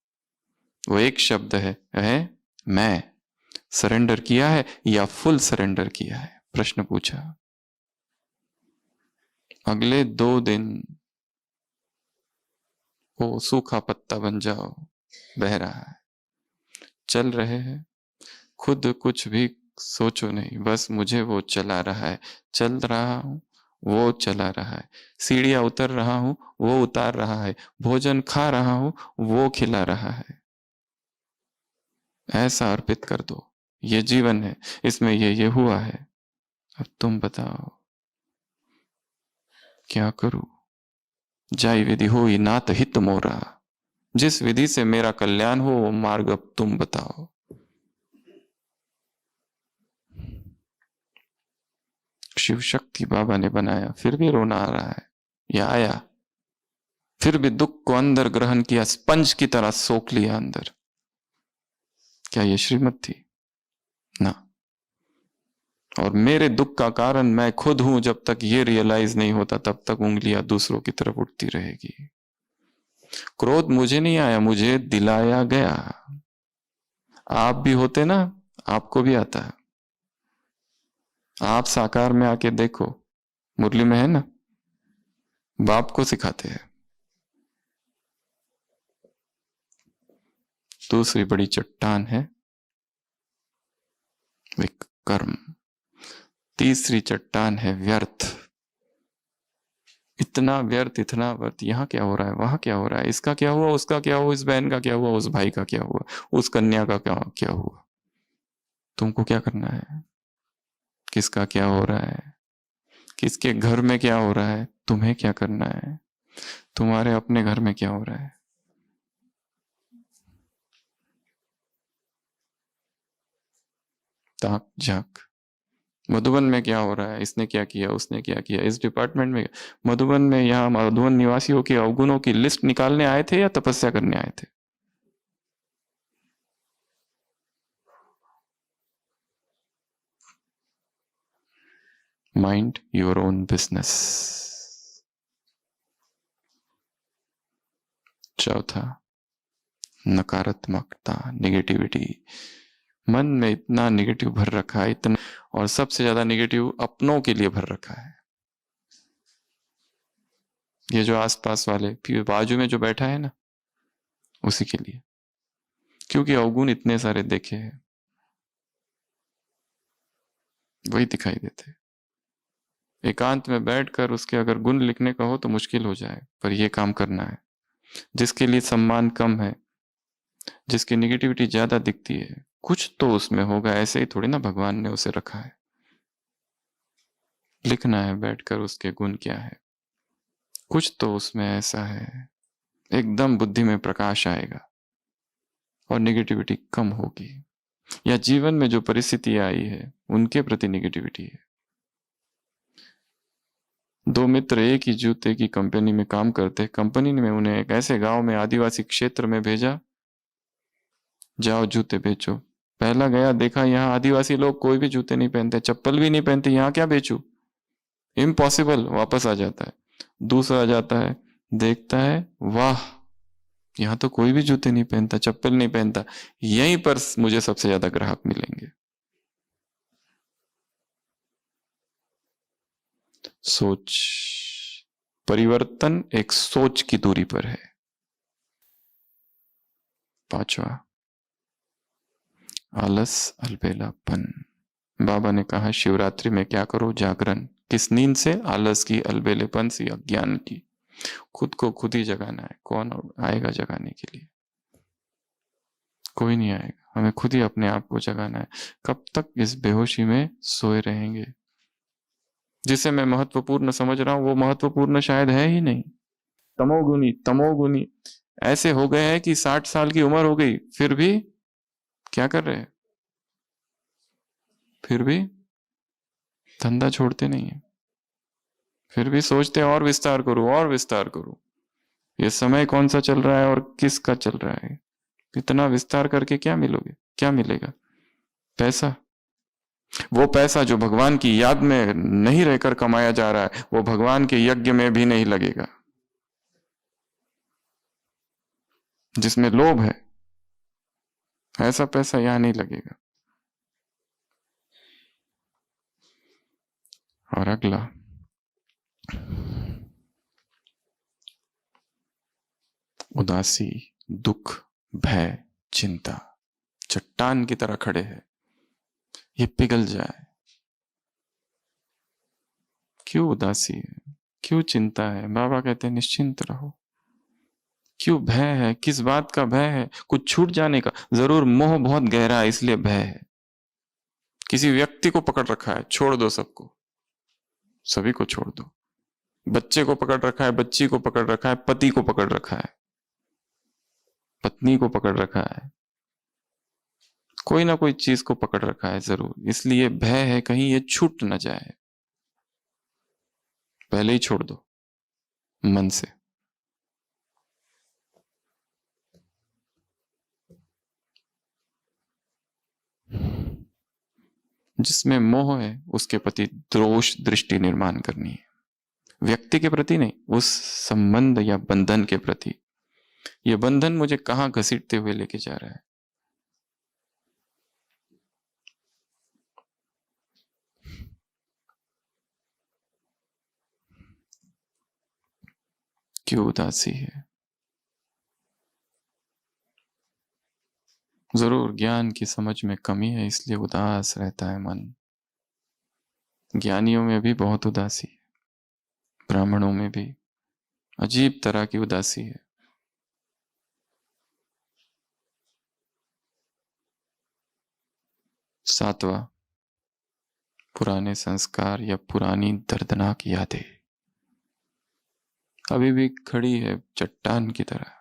वो एक शब्द है मैं। सरेंडर किया है या फुल सरेंडर किया है, प्रश्न पूछा। अगले 2 दिन वो सूखा पत्ता बन जाओ, बह रहा है, चल रहे हैं, खुद कुछ भी सोचो नहीं, बस मुझे वो चला रहा है, चल रहा हूं, वो चला रहा है, सीढ़ियां उतर रहा हूं, वो उतार रहा है, भोजन खा रहा हूं, वो खिला रहा है। ऐसा अर्पित कर दो, ये जीवन है, इसमें ये हुआ है। अब तुम बताओ क्या करूं। जाई विधि होई नात हित मोरा, जिस विधि से मेरा कल्याण हो वो मार्ग अब तुम बताओ। शिव शक्ति बाबा ने बनाया, फिर भी रोना आ रहा है, या आया, फिर भी दुख को अंदर ग्रहण किया, स्पंज की तरह सोख लिया अंदर। क्या ये श्रीमत थी? ना। और मेरे दुख का कारण मैं खुद हूं, जब तक ये रियलाइज नहीं होता तब तक उंगलियां दूसरों की तरफ उठती रहेगी। क्रोध मुझे नहीं आया, मुझे दिलाया गया। आप भी होते ना, आपको भी आता है। आप साकार में आके देखो, मुरली में है ना, बाप को सिखाते हैं। दूसरी बड़ी चट्टान है विकर्म। तीसरी चट्टान है व्यर्थ। इतना व्यर्थ, इतना व्यर्थ, यहाँ क्या हो रहा है, वहां क्या हो रहा है, इसका क्या हुआ, उसका क्या हुआ, इस बहन का क्या हुआ, उस भाई का क्या हुआ, उस कन्या का क्या क्या हुआ। तुमको क्या करना है, किसका क्या हो रहा है, किसके घर में क्या हो रहा है, तुम्हें क्या करना है, तुम्हारे अपने घर में क्या हो रहा है। ताक झाक, मधुबन में क्या हो रहा है, इसने क्या किया, उसने क्या किया, इस डिपार्टमेंट में। मधुबन में, यहाँ मधुबन निवासियों के अवगुणों की लिस्ट निकालने आए थे या तपस्या करने आए थे? Mind your own business. चौथा, नकारात्मकता, नेगेटिविटी, मन में इतना निगेटिव भर रखा है, इतना, और सबसे ज्यादा निगेटिव अपनों के लिए भर रखा है। ये जो आसपास वाले, फिर बाजू में जो बैठा है ना, उसी के लिए, क्योंकि अवगुण इतने सारे देखे हैं, वही दिखाई देते। एकांत में बैठकर उसके अगर गुण लिखने का हो तो मुश्किल हो जाए, पर यह काम करना है। जिसके लिए सम्मान कम है, जिसकी निगेटिविटी ज्यादा दिखती है, कुछ तो उसमें होगा, ऐसे ही थोड़ी ना भगवान ने उसे रखा है। लिखना है बैठकर उसके गुण क्या है, कुछ तो उसमें ऐसा है, एकदम बुद्धि में प्रकाश आएगा और निगेटिविटी कम होगी। या जीवन में जो परिस्थिति आई है उनके प्रति निगेटिविटी है। दो मित्र एक ही जूते की कंपनी में काम करते, कंपनी ने उन्हें एक ऐसे गांव में आदिवासी क्षेत्र में भेजा, जाओ जूते बेचो। पहला गया, देखा यहाँ आदिवासी लोग कोई भी जूते नहीं पहनते, चप्पल भी नहीं पहनते, यहाँ क्या बेचूं, इम्पॉसिबल, वापस आ जाता है। दूसरा जाता है, देखता है, वाह यहाँ तो कोई भी जूते नहीं पहनता, चप्पल नहीं पहनता, यहीं पर मुझे सबसे ज्यादा ग्राहक मिलेंगे। सोच, परिवर्तन एक सोच की दूरी पर है। पांचवा, आलस अलबेलापन। बाबा ने कहा शिवरात्रि में क्या करो, जागरण। किस नींद से? आलस की, अलबेलेपन से, अज्ञान की। खुद को खुद ही जगाना है। कौन आएगा जगाने के लिए? कोई नहीं आएगा, हमें खुद ही अपने आप को जगाना है। कब तक इस बेहोशी में सोए रहेंगे? जिसे मैं महत्वपूर्ण समझ रहा हूं वो महत्वपूर्ण शायद है ही नहीं। तमोगुनी, तमोगुनी ऐसे हो गए हैं कि 60 साल की उम्र हो गई, फिर भी क्या कर रहे हैं? फिर भी धंधा छोड़ते नहीं है, फिर भी सोचते हैं और विस्तार करूं, और विस्तार करूं। ये समय कौन सा चल रहा है और किसका चल रहा है? इतना विस्तार करके क्या मिलोगे, क्या मिलेगा? पैसा। वो पैसा जो भगवान की याद में नहीं रहकर कमाया जा रहा है, वो भगवान के यज्ञ में भी नहीं लगेगा। जिसमें लोभ है, ऐसा पैसा यहां नहीं लगेगा। और अगला, उदासी, दुख, भय, चिंता चट्टान की तरह खड़े हैं, ये पिघल जाए। क्यों उदासी है, क्यों चिंता है? बाबा कहते हैं निश्चिंत रहो। क्यों भय है? किस बात का भय है? कुछ छूट जाने का? जरूर मोह बहुत गहरा है इसलिए भय है। किसी व्यक्ति को पकड़ रखा है, छोड़ दो सबको, सभी को छोड़ दो। बच्चे को पकड़ रखा है, बच्ची को पकड़ रखा है, पति को पकड़ रखा है, पत्नी को पकड़ रखा है, कोई ना कोई चीज को पकड़ रखा है जरूर, इसलिए भय है कहीं ये छूट ना जाए। पहले ही छोड़ दो मन से। जिसमें मोह है उसके प्रति दोष दृष्टि निर्माण करनी है, व्यक्ति के प्रति नहीं, उस संबंध या बंधन के प्रति। यह बंधन मुझे कहां घसीटते हुए लेके जा रहा है? क्यों उदासी है? जरूर ज्ञान की समझ में कमी है इसलिए उदास रहता है मन। ज्ञानियों में भी बहुत उदासी है, ब्राह्मणों में भी अजीब तरह की उदासी है। सातवां, पुराने संस्कार या पुरानी दर्दनाक यादें अभी भी खड़ी है चट्टान की तरह,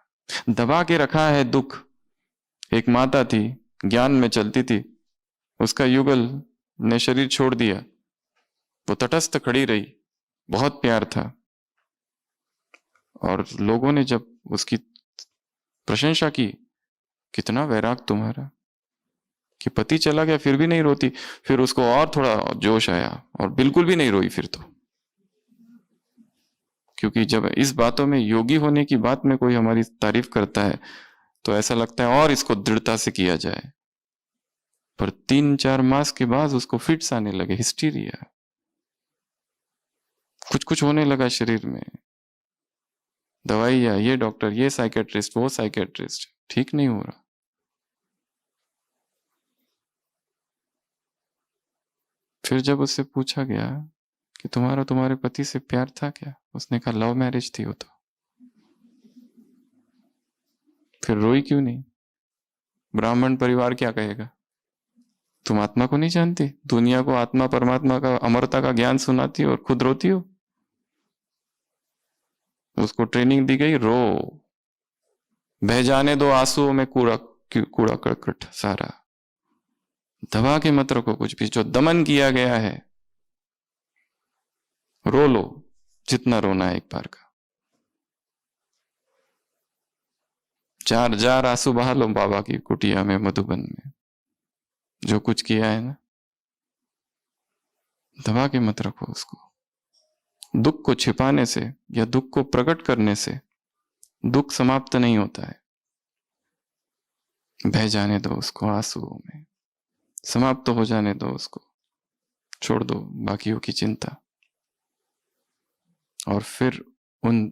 दबा के रखा है दुख। एक माता थी, ज्ञान में चलती थी, उसका युगल ने शरीर छोड़ दिया, वो तटस्थ खड़ी रही, बहुत प्यार था, और लोगों ने जब उसकी प्रशंसा की, कितना वैराग तुम्हारा, कि पति चला गया फिर भी नहीं रोती। फिर उसको और थोड़ा जोश आया और बिल्कुल भी नहीं रोई फिर तो। क्योंकि जब इस बातों में, योगी होने की बात में कोई हमारी तारीफ करता है तो ऐसा लगता है और इसको दृढ़ता से किया जाए। पर 3-4 मास के बाद उसको फिट्स आने लगे, हिस्टीरिया, कुछ कुछ होने लगा शरीर में। दवाइयाँ, ये डॉक्टर, ये साइकेट्रिस्ट, वो साइकेट्रिस्ट, ठीक नहीं हो रहा। फिर जब उससे पूछा गया कि तुम्हारे पति से प्यार था क्या, उसने कहा लव मैरिज थी वो तो। फिर रोई क्यों नहीं? ब्राह्मण परिवार क्या कहेगा, तुम आत्मा को नहीं जानती, दुनिया को आत्मा परमात्मा का अमरता का ज्ञान सुनाती हो और खुद रोती हो। उसको ट्रेनिंग दी गई, रो, बह जाने दो आंसुओं में कूड़ा कूड़ा करकट सारा, दबा के मत रखो कुछ भी, जो दमन किया गया है रो लो जितना रोना है एक बार का, चार जार आंसू बहा लो बाबा की कुटिया में मधुबन में, जो कुछ किया है ना, दबा के मत रखो उसको। दुख को छिपाने से या दुख को प्रकट करने से दुख समाप्त नहीं होता है। बह जाने दो उसको आंसुओं में, समाप्त हो जाने दो उसको, छोड़ दो बाकियों की चिंता, और फिर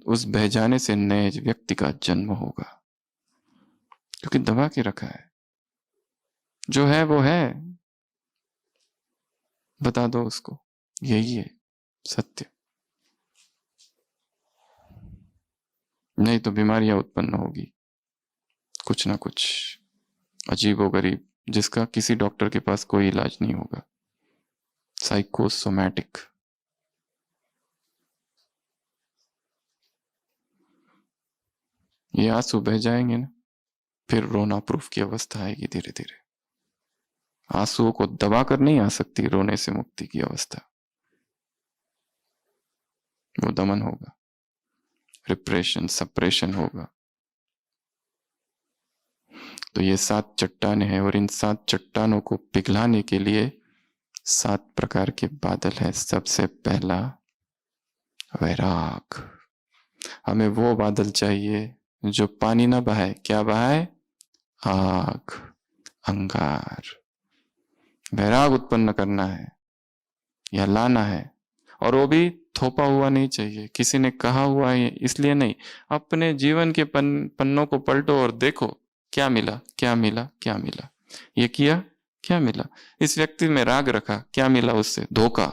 उस बह जाने से नए व्यक्ति का जन्म होगा, क्योंकि दबा के रखा है। जो है वो है, बता दो उसको, यही है सत्य, नहीं तो बीमारियां उत्पन्न होगी कुछ ना कुछ अजीबोगरीब, जिसका किसी डॉक्टर के पास कोई इलाज नहीं होगा, साइकोसोमैटिक। ये आंसू बह जाएंगे ना, फिर रोना प्रूफ की अवस्था आएगी धीरे धीरे। आंसुओं को दबा कर नहीं आ सकती रोने से मुक्ति की अवस्था, वो दमन होगा, रिप्रेशन, सप्रेशन होगा। तो ये 7 चट्टानें हैं, और इन 7 चट्टानों को पिघलाने के लिए 7 प्रकार के बादल है। सबसे पहला वैराग। हमें वो बादल चाहिए जो पानी ना बहाए, क्या बहाए? आग, अंगार। वैराग उत्पन्न करना है या लाना है, और वो भी थोपा हुआ नहीं चाहिए, किसी ने कहा हुआ है इसलिए नहीं। अपने जीवन के पन्नों को पलटो और देखो क्या मिला, क्या मिला, क्या मिला। ये किया, क्या मिला? इस व्यक्ति में राग रखा, क्या मिला उससे? धोखा।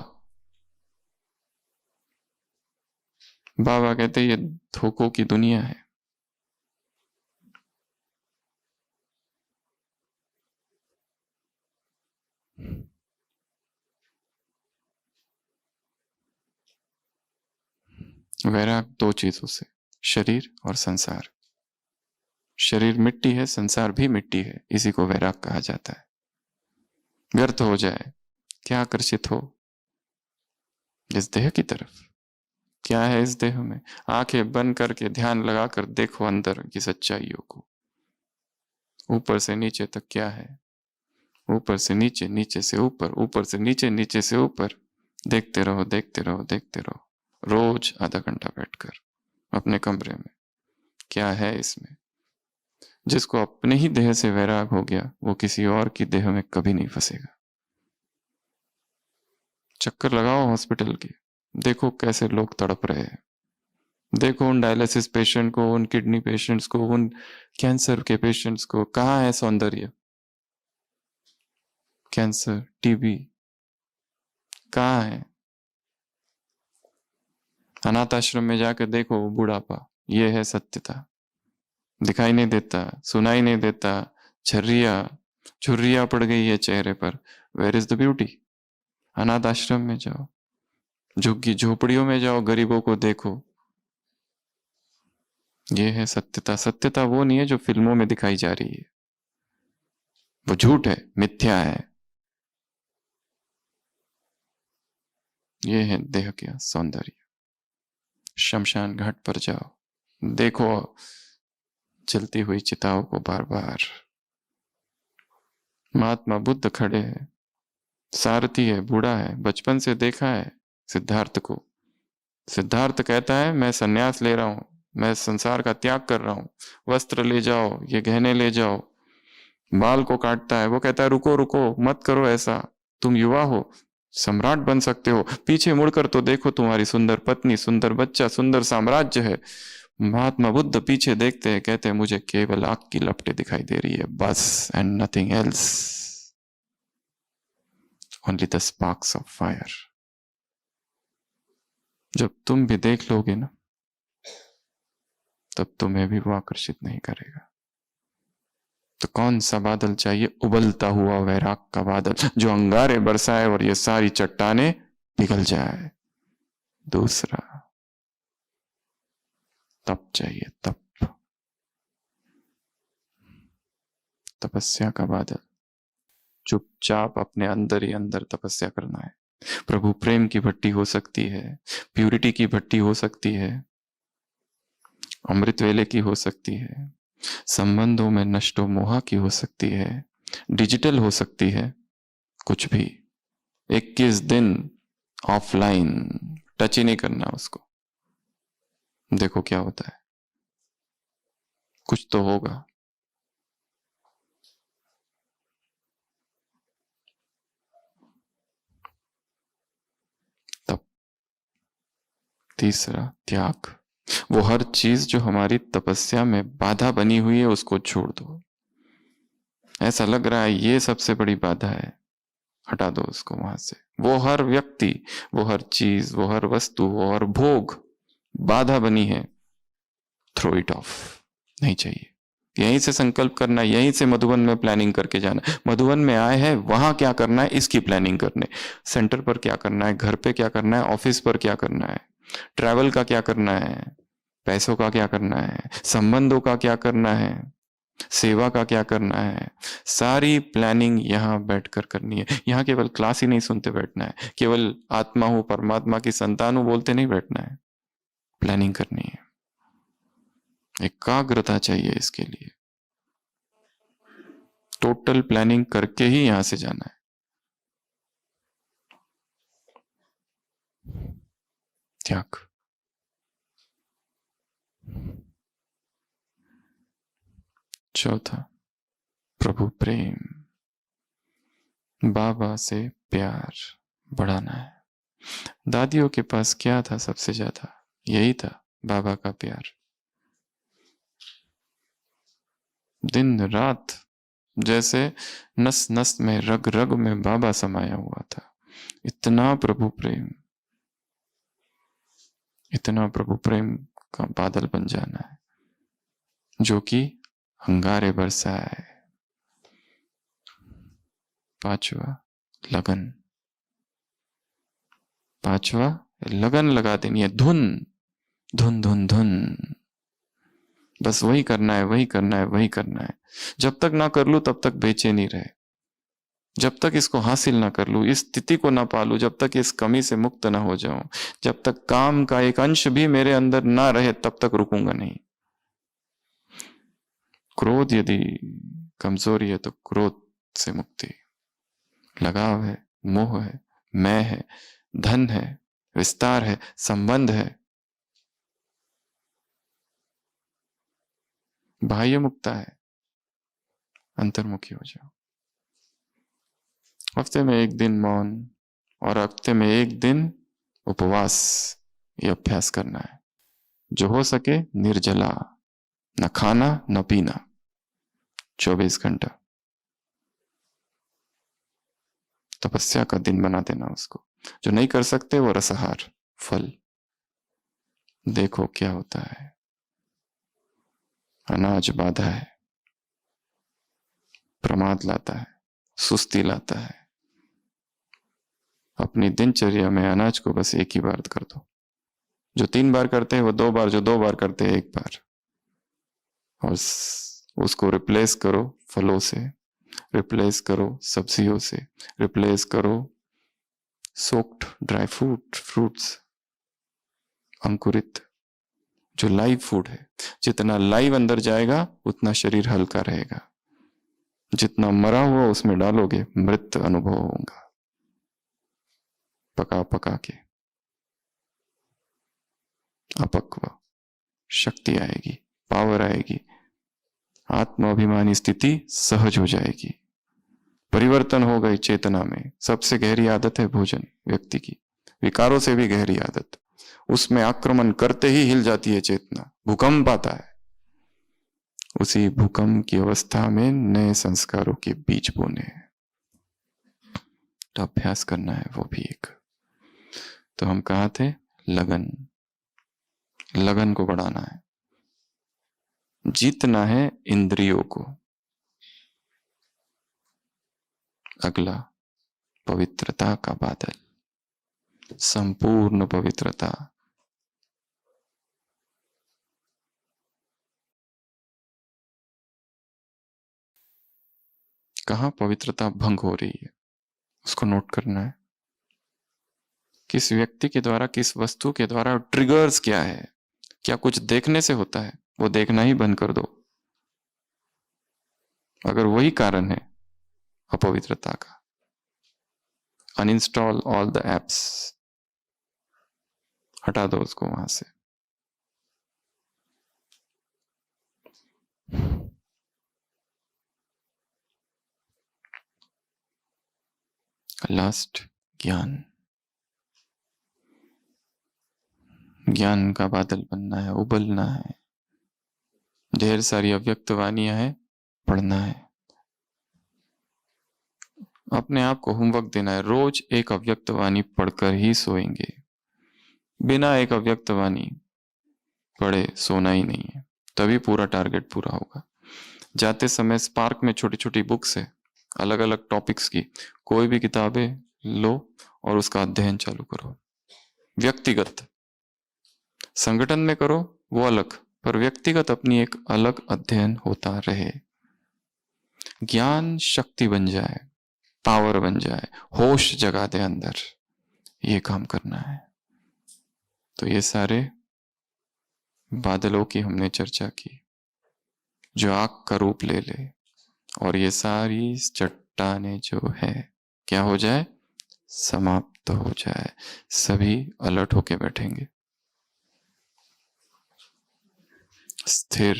बाबा कहते ये धोखों की दुनिया है। वैराग 2 चीजों से, शरीर और संसार। शरीर मिट्टी है, संसार भी मिट्टी है, इसी को वैराग कहा जाता है। व्यर्थ हो जाए, क्या आकर्षित हो? इस देह की तरफ। क्या है इस देह में? आंखें बंद करके ध्यान लगाकर देखो अंदर की सच्चाइयों को, ऊपर से नीचे तक क्या है, ऊपर से नीचे, नीचे से ऊपर, ऊपर से नीचे, नीचे से ऊपर। देखते रहो, देखते रहो, देखते रहो, रोज आधा घंटा बैठकर अपने कमरे में। क्या है इसमें? जिसको अपने ही देह से वैराग हो गया, वो किसी और की देह में कभी नहीं फंसेगा। चक्कर लगाओ हॉस्पिटल के, देखो कैसे लोग तड़प रहे हैं। देखो उन डायलिसिस पेशेंट को, उन किडनी पेशेंट्स को, उन कैंसर के पेशेंट्स को। कहाँ है सौंदर्य? कैंसर, टीबी कहाँ है? अनाथ आश्रम में जाकर देखो बुढ़ापा, ये है सत्यता। दिखाई नहीं देता, सुनाई नहीं देता, झुर्रिया पड़ गई है चेहरे पर। Where is the beauty? अनाथ आश्रम में जाओ, झुग्गी झोपड़ियों में जाओ, गरीबों को देखो। ये है सत्यता। सत्यता वो नहीं है जो फिल्मों में दिखाई जा रही है, वो झूठ है, मिथ्या है। ये है देह का सौंदर्य। शमशान घाट पर जाओ, देखो जलती हुई चिताओं को बार बार। महात्मा बुद्ध खड़े हैं, सारथी है, बूढ़ा है, बचपन से देखा है सिद्धार्थ को। सिद्धार्थ कहता है मैं सन्यास ले रहा हूं, मैं संसार का त्याग कर रहा हूं। वस्त्र ले जाओ, ये गहने ले जाओ, बाल को काटता है, वो कहता है रुको रुको मत करो ऐसा, तुम युवा हो, सम्राट बन सकते हो, पीछे मुड़कर तो देखो तुम्हारी सुंदर पत्नी, सुंदर बच्चा, सुंदर साम्राज्य है। महात्मा बुद्ध पीछे देखते हैं, कहते हैं मुझे केवल आग की लपटें दिखाई दे रही है बस, and nothing else, only the sparks of fire. जब तुम भी देख लोगे ना, तब तुम्हें भी वो आकर्षित नहीं करेगा। तो कौन सा बादल चाहिए? उबलता हुआ वैराग का बादल, जो अंगारे बरसाए और ये सारी चट्टाने पिघल जाए। दूसरा तप चाहिए, तप, तपस्या का बादल। चुपचाप अपने अंदर ही अंदर तपस्या करना है। प्रभु प्रेम की भट्टी हो सकती है, प्यूरिटी की भट्टी हो सकती है, अमृत वेले की हो सकती है, संबंधों में नष्टो मोहा की हो सकती है, डिजिटल हो सकती है, कुछ भी। 21 दिन ऑफलाइन, टच ही नहीं करना उसको, देखो क्या होता है, कुछ तो होगा। तब तीसरा त्याग, वो हर चीज जो हमारी तपस्या में बाधा बनी हुई है उसको छोड़ दो। ऐसा लग रहा है ये सबसे बड़ी बाधा है, हटा दो उसको वहां से। वो हर व्यक्ति, वो हर चीज, वो हर वस्तु, वो हर भोग बाधा बनी है, थ्रो इट ऑफ, नहीं चाहिए। यहीं से संकल्प करना है, यहीं से मधुबन में प्लानिंग करके जाना है। मधुबन में आए हैं, वहां क्या करना है इसकी प्लानिंग करने, सेंटर पर क्या करना है, घर पे क्या करना है, ऑफिस पर क्या करना है, ट्रैवल का क्या करना है, पैसों का क्या करना है, संबंधों का क्या करना है, सेवा का क्या करना है। सारी प्लानिंग यहाँ बैठकर करनी है। यहाँ केवल क्लास ही नहीं सुनते बैठना है, केवल आत्मा हूं, परमात्मा की संतान हूं बोलते नहीं बैठना है, प्लानिंग करनी है। एकाग्रता चाहिए इसके लिए, टोटल प्लानिंग करके ही यहां से जाना है। त्याग। चौथा प्रभु प्रेम, बाबा से प्यार बढ़ाना है। दादियों के पास क्या था सबसे ज्यादा? यही था, बाबा का प्यार। दिन रात जैसे नस नस में, रग रग में बाबा समाया हुआ था। इतना प्रभु प्रेम, इतना प्रभु प्रेम का बादल बन जाना है, जो कि अंगारे बरसाए। पांचवा लगन, पांचवा लगन लगा देनी है, धुन धुन धुन धुन, बस वही करना है, वही करना है, वही करना है। जब तक ना कर लूं तब तक बेचैनी रहे, जब तक इसको हासिल ना कर लूं, इस स्थिति को ना पालू, जब तक इस कमी से मुक्त ना हो जाऊं, जब तक काम का एक अंश भी मेरे अंदर ना रहे, तब तक रुकूंगा नहीं। क्रोध यदि कमजोरी है तो क्रोध से मुक्ति, लगाव है, मोह है, मैं है, धन है, विस्तार है, संबंध है, बाह्य मुक्ता है, अंतर्मुखी हो जाओ। हफ्ते में एक दिन मौन और हफ्ते में एक दिन उपवास, ये अभ्यास करना है। जो हो सके निर्जला, न खाना न पीना, 24 घंटा। तपस्या का दिन बना देना उसको। जो नहीं कर सकते वो रसहार, फल। देखो क्या होता है। अनाज बाधा है, प्रमाद लाता है, सुस्ती लाता है। अपनी दिनचर्या में अनाज को बस एक ही बार कर दो। जो 3 बार करते हैं वो 2 बार, जो 2 बार करते हैं 1 बार। और उसको रिप्लेस करो फलों से, रिप्लेस करो सब्जियों से, रिप्लेस करो सोक्ड ड्राई फ्रूट्स, अंकुरित, जो लाइव फूड है। जितना लाइव अंदर जाएगा उतना शरीर हल्का रहेगा। जितना मरा हुआ उसमें डालोगे मृत अनुभव होगा। पका पका के अपक्व, शक्ति आएगी, पावर आएगी, आत्माभिमानी स्थिति सहज हो जाएगी। परिवर्तन हो गई चेतना में। सबसे गहरी आदत है भोजन व्यक्ति की, विकारों से भी गहरी आदत। उसमें आक्रमण करते ही हिल जाती है चेतना, भूकंप आता है। उसी भूकंप की अवस्था में नए संस्कारों के बीज बोने हैं। तो अभ्यास करना है वो भी एक। तो हम कहा थे, लगन, लगन को बढ़ाना है, जीतना है इंद्रियों को। अगला, पवित्रता का बादल, संपूर्ण पवित्रता। कहां पवित्रता भंग हो रही है उसको नोट करना है। किस व्यक्ति के द्वारा, किस वस्तु के द्वारा, ट्रिगर्स क्या है। क्या कुछ देखने से होता है, वो देखना ही बंद कर दो। अगर वही कारण है अपवित्रता का, अनइंस्टॉल ऑल द एप्स, हटा दो उसको वहां से। लास्ट, ज्ञान। ज्ञान का बादल बनना है, उबलना है। ढेर सारी अव्यक्त वाणियां हैं, पढ़ना है। अपने आप को होमवर्क देना है, रोज एक अव्यक्त वाणी पढ़कर ही सोएंगे। बिना एक अव्यक्त वाणी पढ़े सोना ही नहीं है, तभी पूरा टारगेट पूरा होगा। जाते समय स्पार्क में छोटी छोटी बुक्स है, अलग अलग टॉपिक्स की, कोई भी किताबें लो और उसका अध्ययन चालू करो। व्यक्तिगत, संगठन में करो वो अलग, पर व्यक्तिगत अपनी एक अलग अध्ययन होता रहे। ज्ञान शक्ति बन जाए, पावर बन जाए, होश जगा दे अंदर, ये काम करना है। तो ये सारे बादलों की हमने चर्चा की, जो आग का रूप ले ले, और ये सारी चट्टाने जो है क्या हो जाए, समाप्त हो जाए। सभी अलर्ट होके बैठेंगे, स्थिर,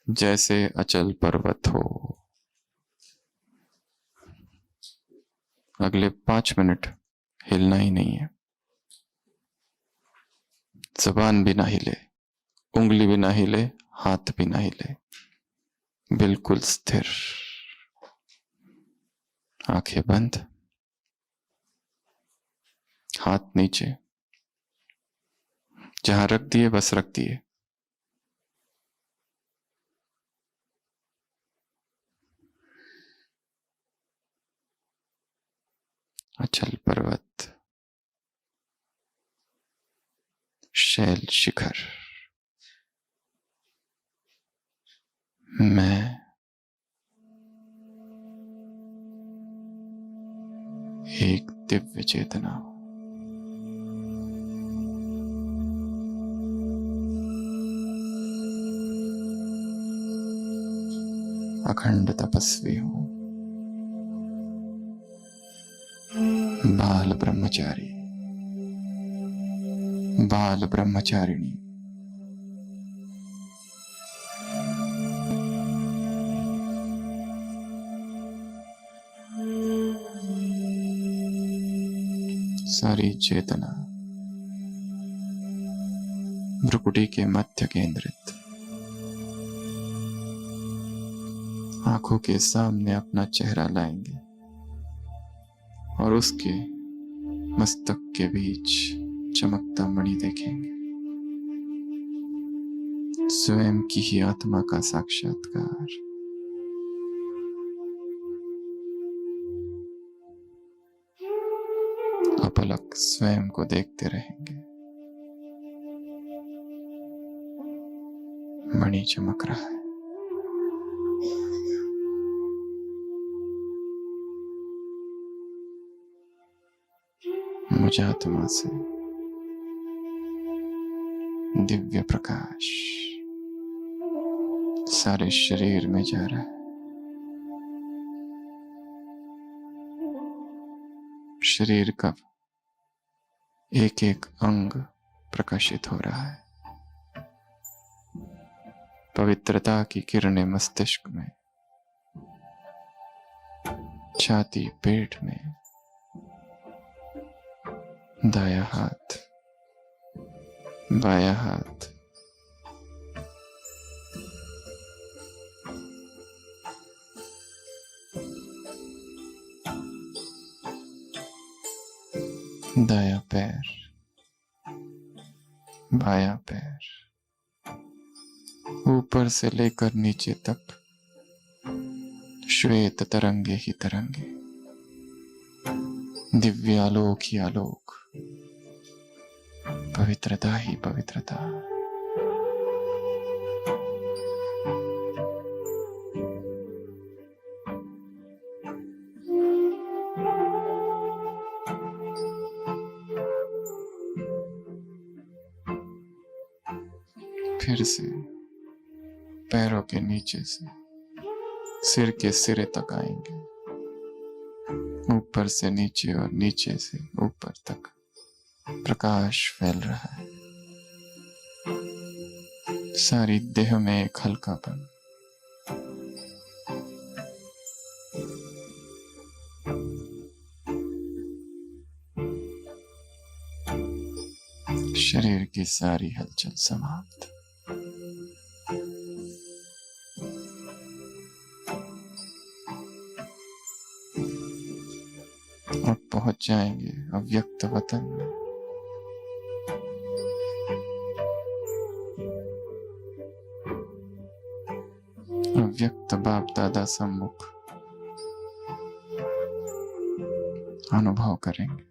जैसे अचल पर्वत हो। अगले 5 मिनट हिलना ही नहीं है। जबान भी ना हिले, उंगली भी ना हिले, हाथ भी ना हिले, बिल्कुल स्थिर। आंखें बंद, हाथ नीचे, जहां रख दिए बस रख दिए। अचल पर्वत, शैल शिखर, मैं एक दिव्य चेतना हूं। अखंड तपस्वी हूं, बाल ब्रह्मचारी, बाल ब्रह्मचारिणी। सारी चेतना भ्रुकुटी के मध्य केंद्रित, आंखों के सामने अपना चेहरा लाएंगे और उसके मस्तक के बीच चमकता मणि देखेंगे। स्वयं की ही आत्मा का साक्षात्कार। अपलक स्वयं को देखते रहेंगे। मणि चमक रहा है। मुझ आत्मा से दिव्य प्रकाश सारे शरीर में जा रहा है। शरीर का एक एक अंग प्रकाशित हो रहा है। पवित्रता की किरणें मस्तिष्क में, छाती, पेट में। दायां हाथ, बायां हाथ, दायां पैर, बायां पैर, ऊपर से लेकर नीचे तक श्वेत तरंगे ही तरंगे, दिव्यालोक ही आलोक, पवित्रता ही पवित्रता। फिर से पैरों के नीचे से सिर के सिरे तक आएंगे, ऊपर से नीचे और नीचे से ऊपर तक प्रकाश फैल रहा है। सारी देह में एक हल्कापन, शरीर की सारी हलचल समाप्त। अब पहुंच जाएंगे अव्यक्त वतन में। अव्यक्त बाप दादा सम्मुख अनुभव करेंगे।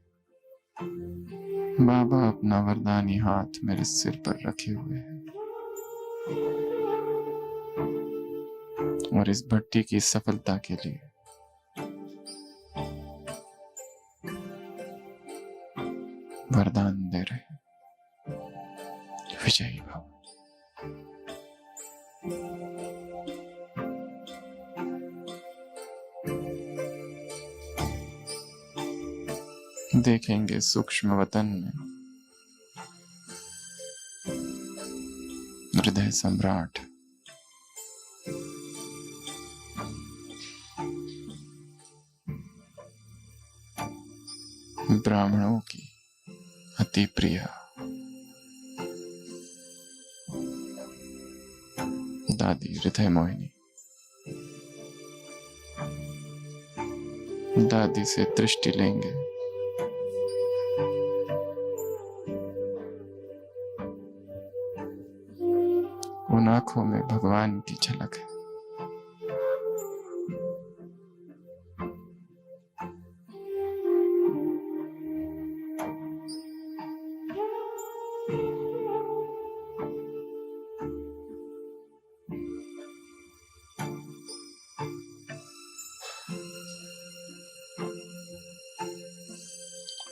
बाबा अपना वरदानी हाथ मेरे सिर पर रखे हुए हैं और इस भट्टी की सफलता के लिए वरदान दे रहे हैं, विजयी भव। देखेंगे सूक्ष्म वतन में हृदय सम्राट ब्राह्मणों की अति प्रिय दादी हृदय मोहिनी, दादी से दृष्टि लेंगे। उन आंखों में भगवान की झलक है।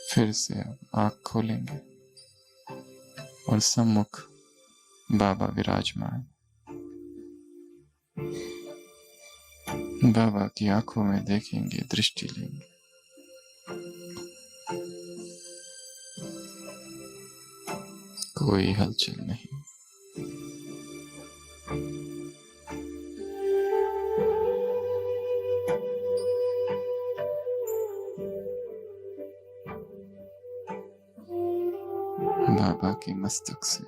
फिर से अब आंख खोलेंगे और सम्मुख बाबा विराजमान। बाबा की आंखों में देखेंगे, दृष्टि लेंगे। कोई हलचल नहीं, बाबा के मस्तक से,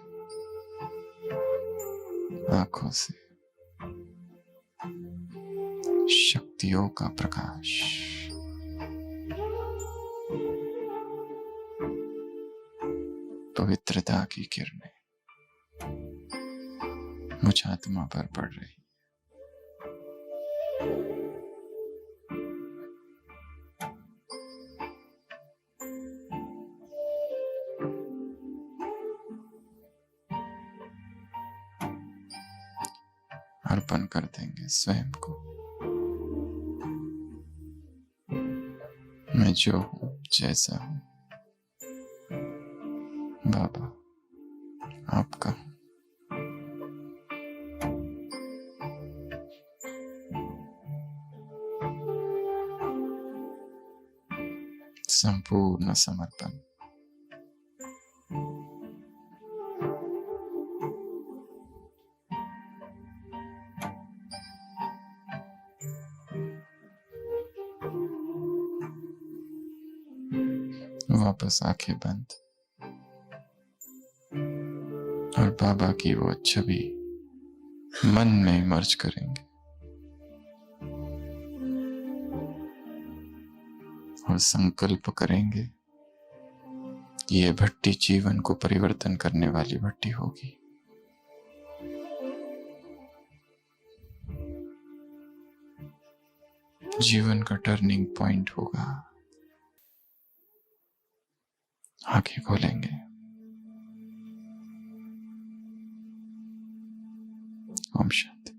आंखों से शक्तियों का प्रकाश, पवित्रता की किरणें मुझ आत्मा पर पड़ रही। अर्पण कर देंगे स्वयं को। मैं जो हूं, जैसा हूं, बाबा आपका हूं। संपूर्ण समर्पण। वापस आंखें बंद और बाबा की वो छवि मन में मर्ज करेंगे और संकल्प करेंगे ये भट्टी जीवन को परिवर्तन करने वाली भट्टी होगी। जीवन का टर्निंग पॉइंट होगा। आंखें खोलेंगे। ओम शांति।